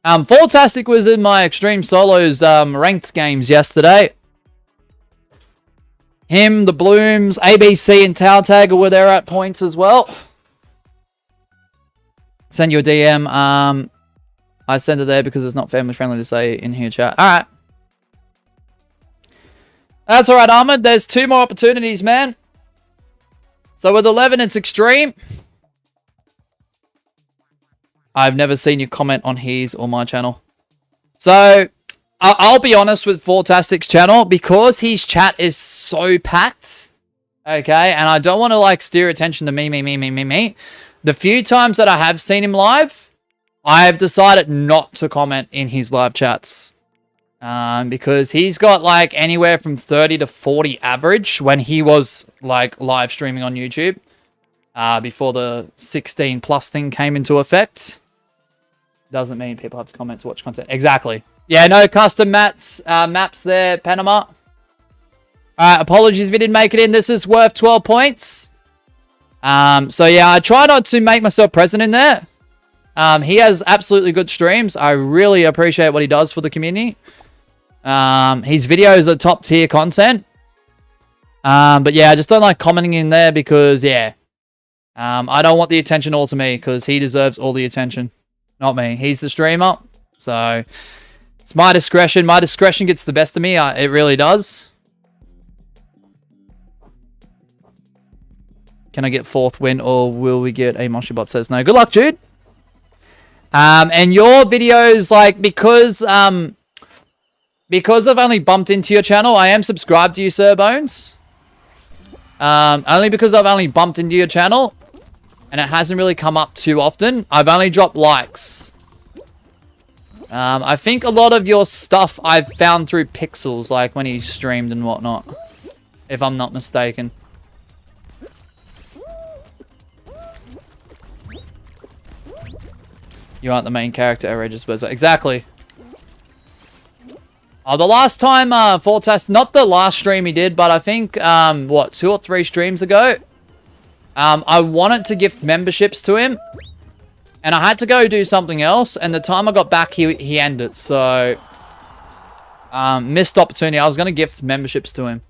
Fantastic was in my Extreme Solos ranked games yesterday. Him, the Blooms, ABC, and Tautag were there at points as well. Send you a DM. I send it there because it's not family friendly to say in here chat. Alright. That's alright, Ahmed. There's 2 more opportunities, man. So with 11, it's Extreme. I've never seen you comment on his or my channel. So, I'll be honest with Fantastic's channel. Because his chat is so packed. Okay, and I don't want to like steer attention to me. The few times that I have seen him live, I have decided not to comment in his live chats. Because he's got like anywhere from 30 to 40 average when he was like live streaming on YouTube. Before the 16 plus thing came into effect. Doesn't mean people have to comment to watch content. Exactly. Yeah, no custom maps there, Panama. Alright, apologies if you didn't make it in. This is worth 12 points. So yeah, I try not to make myself present in there. He has absolutely good streams. I really appreciate what he does for the community. His videos are top tier content. But yeah, I just don't like commenting in there because, yeah. I don't want the attention all to me because he deserves all the attention. Not me. He's the streamer. So, it's my discretion. My discretion gets the best of me. It really does. Can I get 4th win or will we get a Moshibot says no? Good luck, Jude. And your videos, like, because I've only bumped into your channel, I am subscribed to you, Sir Bones. Only because I've only bumped into your channel. And it hasn't really come up too often. I've only dropped likes. I think a lot of your stuff I've found through Pixels, like when he streamed and whatnot. If I'm not mistaken. You aren't the main character, Outrageous Berserk. Exactly. Oh, the last time Fortest, not the last stream he did, but I think, what, 2 or 3 streams ago, I wanted to gift memberships to him, and I had to go do something else, and the time I got back, he ended, so, missed opportunity. I was going to gift memberships to him.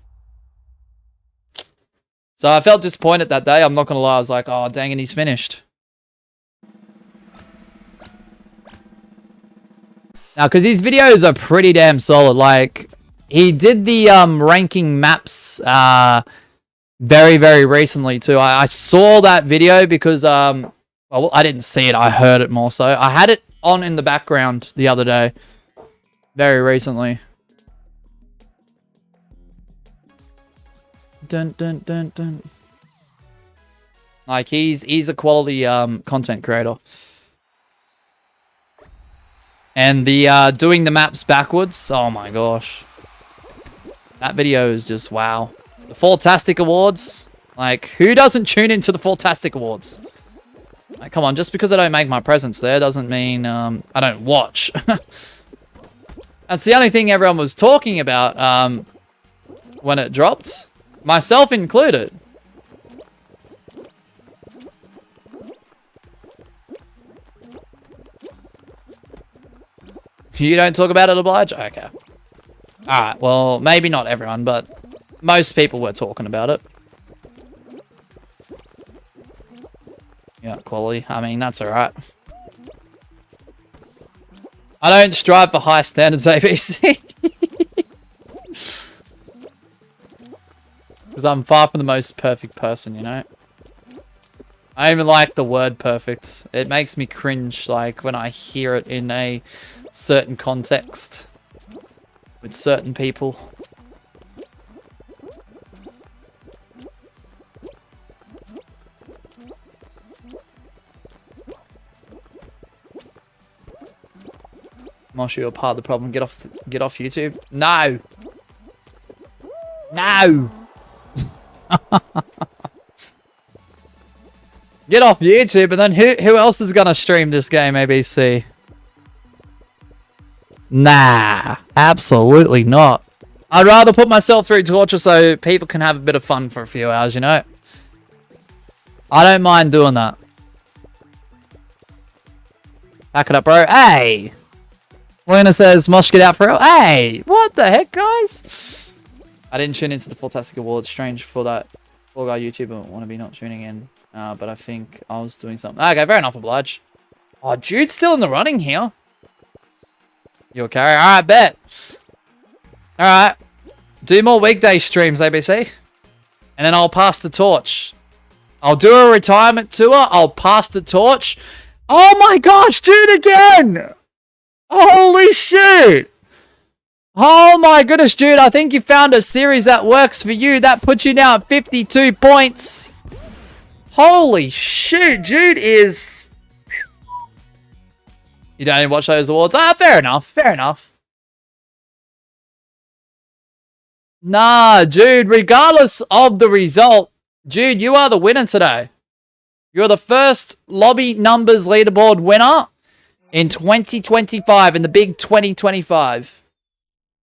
So I felt disappointed that day, I'm not going to lie. I was like, oh, dang it, he's finished. Now, because his videos are pretty damn solid, like, he did the ranking maps, very, very recently too. I saw that video because, well, I didn't see it. I heard it more so. I had it on in the background the other day. Very recently. Dun, dun, dun, dun. Like, he's a quality content creator. And the doing the maps backwards, oh my gosh. That video is just wow. The Fantastic Awards. Like, who doesn't tune into the Fantastic Awards? Like, come on, just because I don't make my presence there doesn't mean I don't watch. That's the only thing everyone was talking about when it dropped. Myself included. You don't talk about it, Oblige? Okay. Alright, well, maybe not everyone, but most people were talking about it. Yeah, quality. I mean, that's alright. I don't strive for high standards, ABC. Because I'm far from the most perfect person, you know? I even like the word perfect. It makes me cringe, like, when I hear it in a certain context. With certain people. Moshe, you're part of the problem. Get off YouTube. No. No. Get off YouTube, and then who else is gonna stream this game, ABC? Nah, absolutely not. I'd rather put myself through torture so people can have a bit of fun for a few hours, you know? I don't mind doing that. Back it up, bro. Hey! Luna says, Mosh, get out for real. Hey! What the heck, guys? I didn't tune into the Fantastic Awards. Strange for that poor guy YouTuber want to be not tuning in. But I think I was doing something. Okay, fair enough, Oblige. Oh, Jude's still in the running here. You okay? Alright, bet. Alright. Do more weekday streams, ABC. And then I'll pass the torch. I'll do a retirement tour. I'll pass the torch. Oh my gosh, dude, again! Holy shit! Oh my goodness, dude. I think you found a series that works for you. That puts you now at 52 points. Holy shit, Jude is... You don't even watch those awards? Ah, fair enough, fair enough. Nah, Jude, regardless of the result, Jude, you are the winner today. You're the first lobby numbers leaderboard winner in 2025, in the big 2025.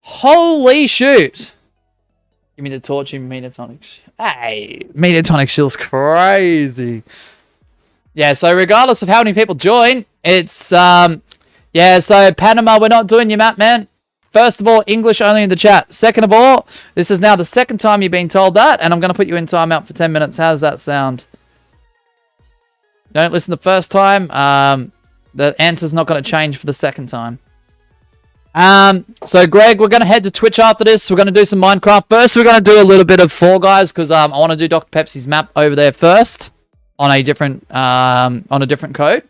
Holy shoot. Give me the torch, Metatonic. Hey, Metatonic Shield's crazy. Yeah, so regardless of how many people join, it's, yeah, so Panama, we're not doing your map, man. First of all, English only in the chat. Second of all, this is now the second time you've been told that, and I'm going to put you in timeout for 10 minutes. How does that sound? Don't listen the first time. The answer's not going to change for the second time. So Greg, we're going to head to Twitch after this. We're going to do some Minecraft. First, we're going to do a little bit of Fall Guys because I want to do Dr. Pepsi's map over there first on a different code.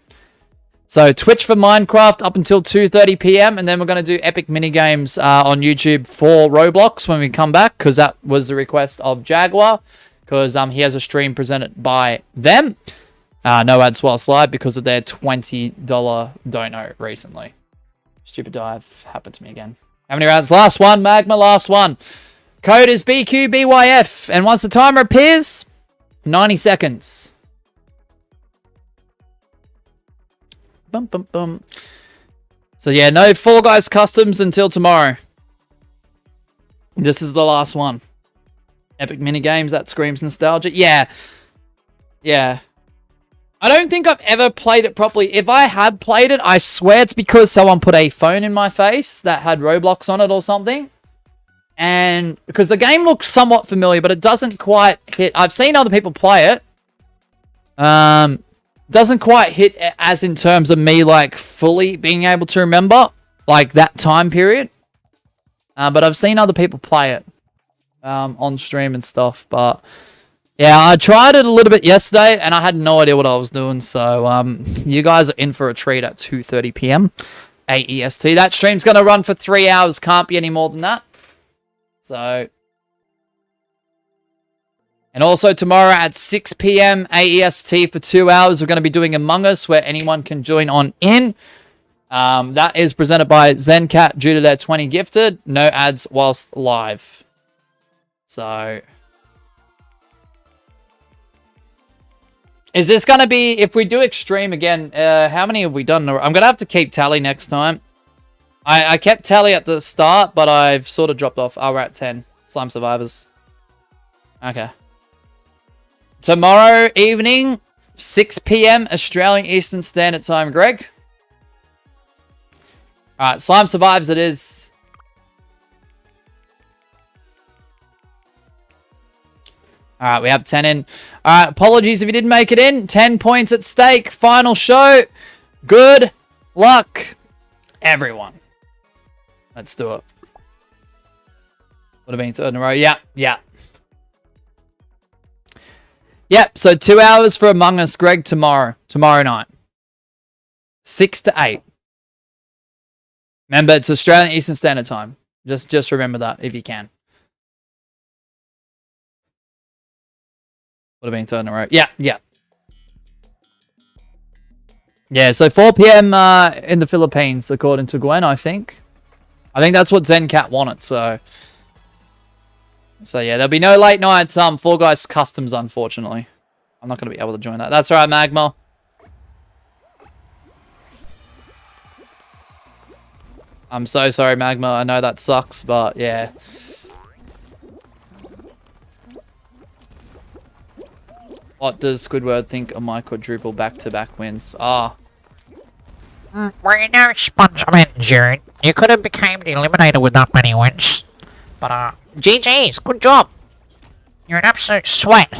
So Twitch for Minecraft up until 2:30 p.m. and then we're going to do epic mini games on YouTube for Roblox when we come back because that was the request of Jaguar because he has a stream presented by them. No ads whilst live because of their $20 dono recently. Stupid dive happened to me again. How many rounds? Last one, Magma, last one. Code is BQBYF. And once the timer appears, 90 seconds. Bum, bum, bum. So yeah, no Fall Guys customs until tomorrow. This is the last one. Epic mini games, that screams nostalgia. Yeah. Yeah. I don't think I've ever played it properly. If I had played it, I swear it's because someone put a phone in my face that had Roblox on it or something. And because the game looks somewhat familiar, but it doesn't quite hit. I've seen other people play it. Doesn't quite hit as in terms of me like fully being able to remember like that time period. But I've seen other people play it on stream and stuff, but... Yeah, I tried it a little bit yesterday, and I had no idea what I was doing. So, you guys are in for a treat at 2:30 p.m. AEST. That stream's going to run for 3 hours. Can't be any more than that. So, and also tomorrow at 6 p.m. AEST for 2 hours, we're going to be doing Among Us, where anyone can join on in. That is presented by Zencat due to their 20 gifted. No ads whilst live. So... Is this going to be, if we do Extreme again, how many have we done? I'm going to have to keep tally next time. I kept tally at the start, but I've sort of dropped off. Oh, we're at 10. Slime Survivors. Okay. Tomorrow evening, 6 p.m. Australian Eastern Standard Time, Greg. Alright, Slime survives it is. Alright, we have 10 in. Alright, apologies if you didn't make it in. 10 points at stake. Final show. Good luck, everyone. Let's do it. Would have been third in a row. Yeah, yeah. Yep, so 2 hours for Among Us, Greg, tomorrow night. 6 to 8. Remember, it's Australian Eastern Standard Time. Just remember that if you can. Would have been third in a row. Yeah, yeah. Yeah, so 4 p.m. In the Philippines, according to Gwen, I think. I think that's what ZenCat wanted, so... So yeah, there'll be no late night Fall Guys Customs, unfortunately. I'm not going to be able to join that. That's right, Magma. I'm so sorry, Magma. I know that sucks, but yeah. What does Squidward think of my quadruple back-to-back wins? Ah. Well, you know, SpongeBob, Jared, you could have become the eliminator with that many wins. But, GG's, good job. You're an absolute sweat.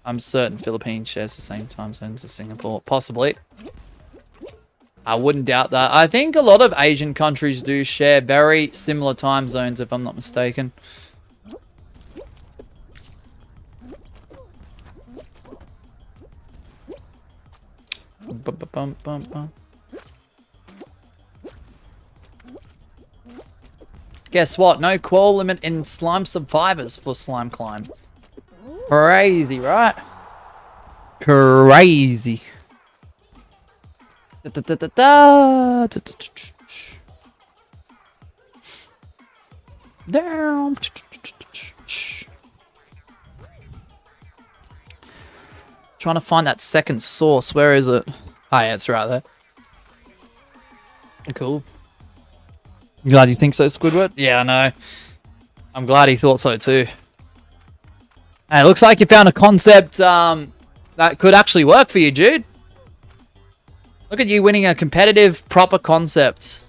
I'm certain Philippines shares the same time zones as Singapore. Possibly. I wouldn't doubt that. I think a lot of Asian countries do share very similar time zones, if I'm not mistaken. Guess what? No qual limit in slime survivors for Slime Climb. Crazy, right? Crazy. Down. Trying to find that second source. Where is it? Oh, yeah, it's right there. Cool. Glad you think so, Squidward? Yeah, I know. I'm glad he thought so too. And it looks like you found a concept that could actually work for you, Jude. Look at you winning a competitive, proper concept.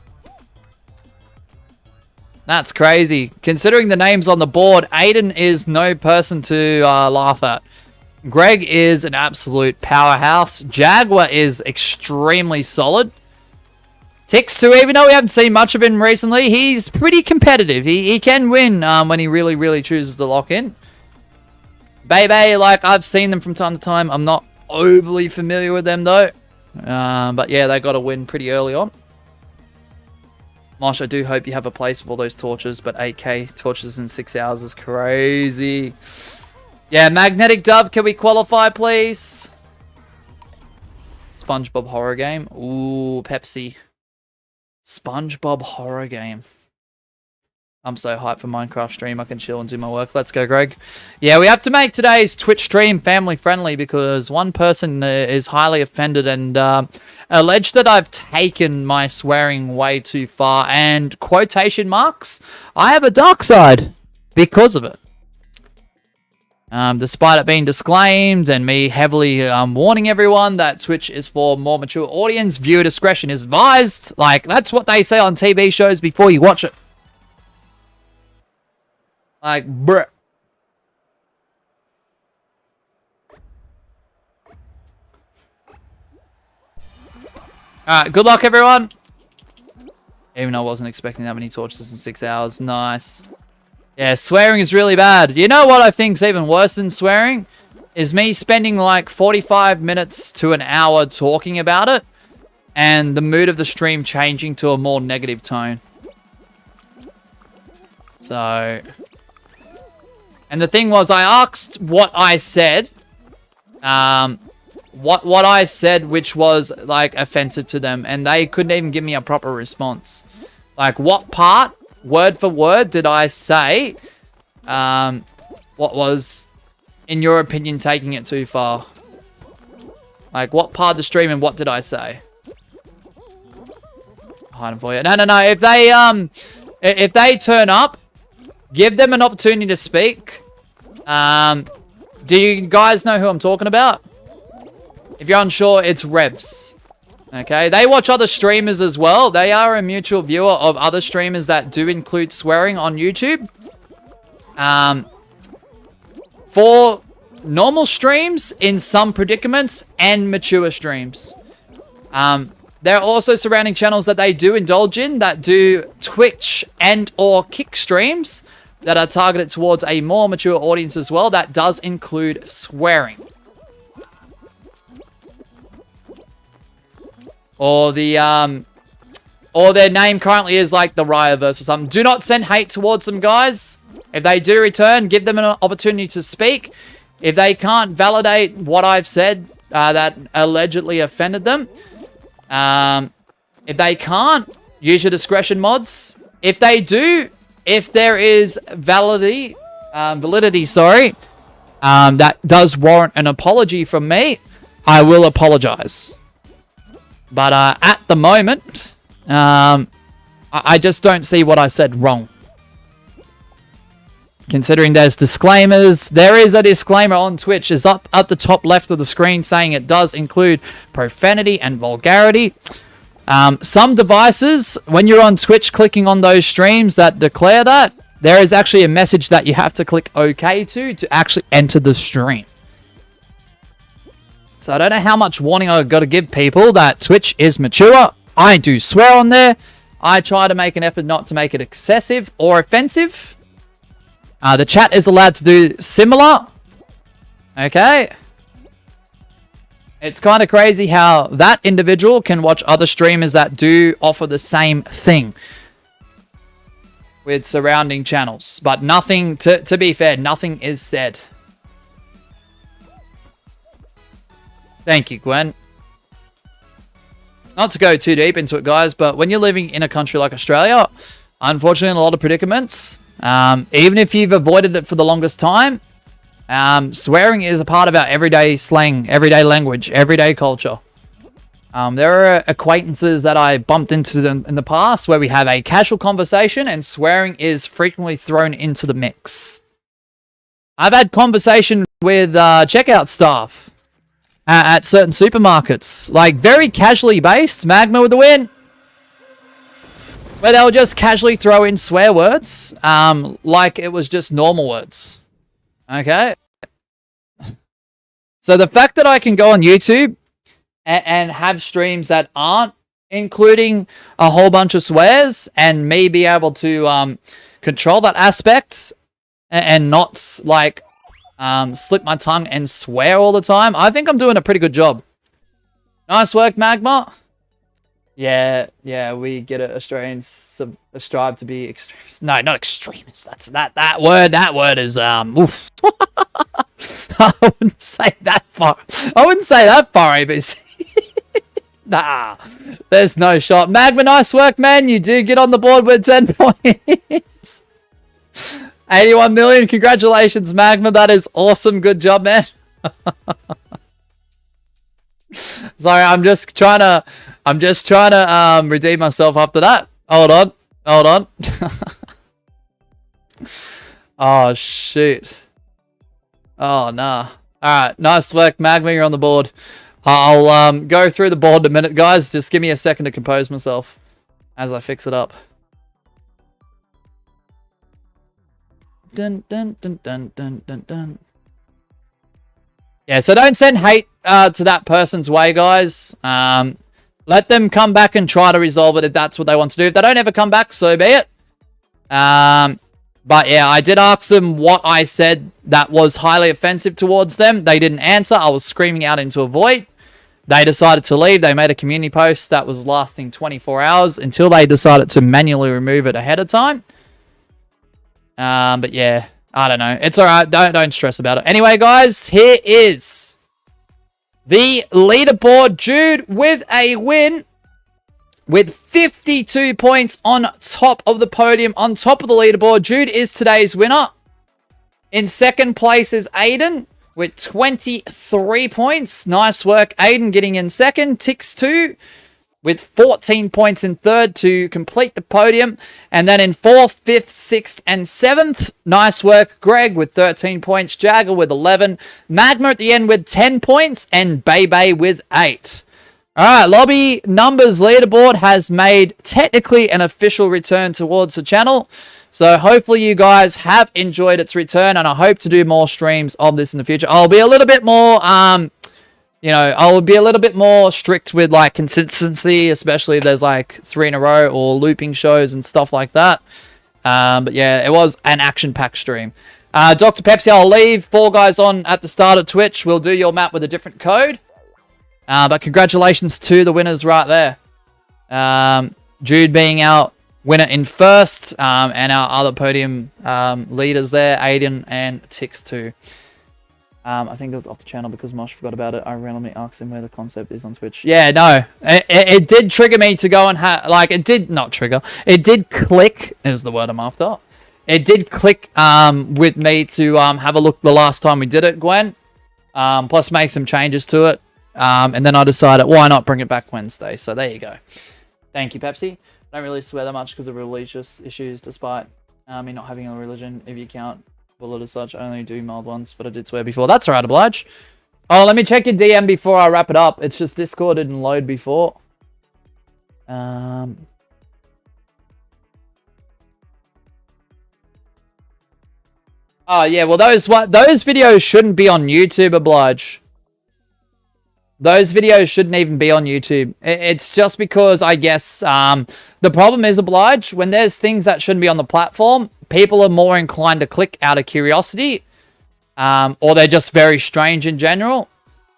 That's crazy. Considering the names on the board, Aiden is no person to laugh at. Greg is an absolute powerhouse. Jaguar is extremely solid. Tix too, even though we haven't seen much of him recently, he's pretty competitive. He can win when he really, really chooses to lock in. Bebe, like, I've seen them from time to time. I'm not overly familiar with them, though. But yeah, they got to win pretty early on. Mosh, I do hope you have a place for all those torches, but 8k torches in 6 hours is crazy. Yeah, Magnetic Dove, can we qualify, please? SpongeBob horror game. Ooh, Pepsi. SpongeBob horror game. I'm so hyped for Minecraft stream. I can chill and do my work. Let's go, Greg. Yeah, we have to make today's Twitch stream family friendly because one person is highly offended and alleged that I've taken my swearing way too far. And quotation marks, I have a dark side because of it. Despite it being disclaimed and me heavily warning everyone that Twitch is for more mature audience, viewer discretion is advised. Like, that's what they say on TV shows before you watch it. Like, bruh. Alright, good luck, everyone. Even though I wasn't expecting that many torches in 6 hours. Nice. Yeah, swearing is really bad. You know what I think's even worse than swearing? Is me spending like 45 minutes to an hour talking about it and the mood of the stream changing to a more negative tone. So... And the thing was, I asked what I said. What I said, which was, like, offensive to them. And they couldn't even give me a proper response. Like, what part, word for word, did I say? What was, in your opinion, taking it too far? Like, what part of the stream and what did I say? Hide them for you. No. If they turn up, give them an opportunity to speak. Do you guys know who I'm talking about? If you're unsure, it's Revs. Okay, they watch other streamers as well. They are a mutual viewer of other streamers that do include swearing on YouTube. For normal streams, in some predicaments, and mature streams. There are also surrounding channels that they do indulge in that do Twitch and or Kick streams that are targeted towards a more mature audience as well. That does include swearing. Or the or their name currently is like the Rioverse or something. Do not send hate towards them, guys. If they do return, give them an opportunity to speak. If they can't validate what I've said that allegedly offended them, if they can't, use your discretion, mods. If they do, if there is validity, that does warrant an apology from me, I will apologize. But at the moment, I just don't see what I said wrong. Considering there's disclaimers, there is a disclaimer on Twitch. It's up at the top left of the screen saying it does include profanity and vulgarity. Some devices, when you're on Twitch clicking on those streams that declare that, there is actually a message that you have to click OK to actually enter the stream. So I don't know how much warning I've got to give people that Twitch is mature. I do swear on there. I try to make an effort not to make it excessive or offensive. The chat is allowed to do similar. Okay. It's kind of crazy how that individual can watch other streamers that do offer the same thing with surrounding channels. But nothing, to be fair, nothing is said. Thank you, Gwen. Not to go too deep into it, guys, but when you're living in a country like Australia, unfortunately, in a lot of predicaments, even if you've avoided it for the longest time, swearing is a part of our everyday slang, everyday language, everyday culture. There are acquaintances that I bumped into in the past where we have a casual conversation and swearing is frequently thrown into the mix. I've had conversation with checkout staff at certain supermarkets, like very casually based, Magma with the win, where they'll just casually throw in swear words, like it was just normal words. Okay? So the fact that I can go on YouTube and have streams that aren't including a whole bunch of swears and me be able to control that aspect and not like slip my tongue and swear all the time, I think I'm doing a pretty good job. Nice work, Magma. Yeah, we get it. Australians strive to be extremists. No, not extremists. That's that word is oof. I wouldn't say that far. ABC. Nah, there's no shot. Magma, nice work, man. You do get on the board with 10 points. 81 million. Congratulations, Magma. That is awesome. Good job, man. Sorry, I'm just trying to redeem myself after that. Hold on. Oh shoot. Oh nah. Alright, nice work, Magma, you're on the board. I'll go through the board in a minute, guys. Just give me a second to compose myself as I fix it up. Dun dun dun dun dun dun dun. Yeah, so don't send hate to that person's way, guys. Let them come back and try to resolve it if that's what they want to do. If they don't ever come back, so be it. But yeah, I did ask them what I said that was highly offensive towards them. They didn't answer. I was screaming out into a void. They decided to leave. They made a community post that was lasting 24 hours until they decided to manually remove it ahead of time. But yeah, I don't know. It's all right. Don't stress about it. Anyway, guys, here is the leaderboard. Jude with a win with 52 points on top of the podium, on top of the leaderboard. Jude is today's winner. In second place is Aiden with 23 points. Nice work, Aiden, getting in second. Tix2 with 14 points in third to complete the podium. And then in fourth, fifth, sixth, and seventh, nice work, Greg, with 13 points, Jagger with 11, Magma at the end with 10 points, and Bebe with 8. All right, Lobby Numbers Leaderboard has made technically an official return towards the channel. So hopefully you guys have enjoyed its return, and I hope to do more streams of this in the future. I'll be a little bit more... I would be a little bit more strict with like consistency, especially if there's like 3 in a row or looping shows and stuff like that. But yeah, it was an action-packed stream. Dr. Pepsi, I'll leave Fall Guys on at the start of Twitch. We'll do your map with a different code. But congratulations to the winners right there. Jude being our winner in first, and our other podium leaders there, Aiden and Tix2. I think it was off the channel because Mosh forgot about it. I randomly asked him where the concept is on Twitch. Yeah, no. It did trigger me to go and it did not trigger. It did click, is the word I'm after. It did click with me to have a look the last time we did it, Gwen. Plus make some changes to it. And then I decided, why not bring it back Wednesday? So there you go. Thank you, Pepsi. I don't really swear that much because of religious issues, despite me not having a religion, if you count. Bullet as such, I only do mild ones, but I did swear before. That's alright, Oblige. Oh, let me check your DM before I wrap it up. It's just Discord didn't load before. Oh, yeah, well, those videos shouldn't be on YouTube, Oblige. Those videos shouldn't even be on YouTube. It's just because, I guess, the problem is, Oblige, when there's things that shouldn't be on the platform, people are more inclined to click out of curiosity, or they're just very strange in general.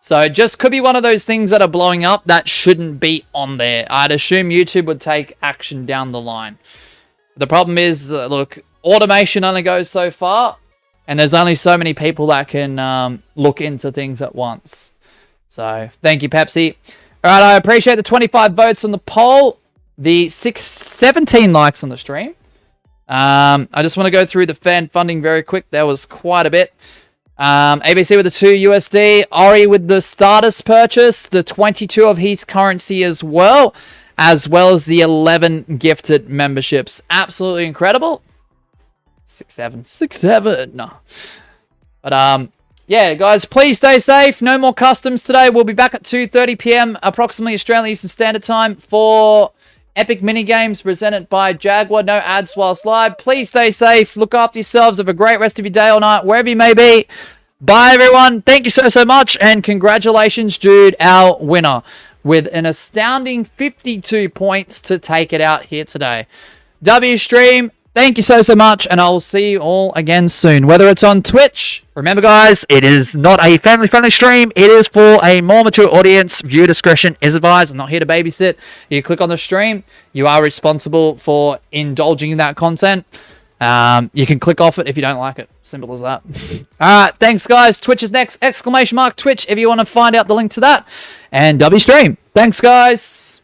So it just could be one of those things that are blowing up that shouldn't be on there. I'd assume YouTube would take action down the line. The problem is, look, automation only goes so far, and there's only so many people that can look into things at once. So thank you, Pepsi. All right, I appreciate the 25 votes on the poll, the 17 likes on the stream. I just want to go through the fan funding very quick. There was quite a bit. ABC with the 2 USD, Ori with the Stardust purchase, the 22 of his currency as well as the 11 gifted memberships. Absolutely incredible. 6-7. No. But yeah, guys, please stay safe. No more customs today. We'll be back at 2:30 p.m. approximately Australian Eastern Standard Time for Epic Minigames presented by Jaguar. No ads whilst live. Please stay safe. Look after yourselves. Have a great rest of your day or night, wherever you may be. Bye, everyone. Thank you so much. And congratulations, Jude, our winner, with an astounding 52 points to take it out here today. Stream, thank you so much. And I'll see you all again soon, whether it's on Twitch. Remember, guys, it is not a family-friendly stream. It is for a more mature audience. Viewer discretion is advised. I'm not here to babysit. You click on the stream. You are responsible for indulging in that content. You can click off it if you don't like it. Simple as that. All right, thanks, guys. Twitch is next. !Twitch if you want to find out the link to that. And Stream. Thanks, guys.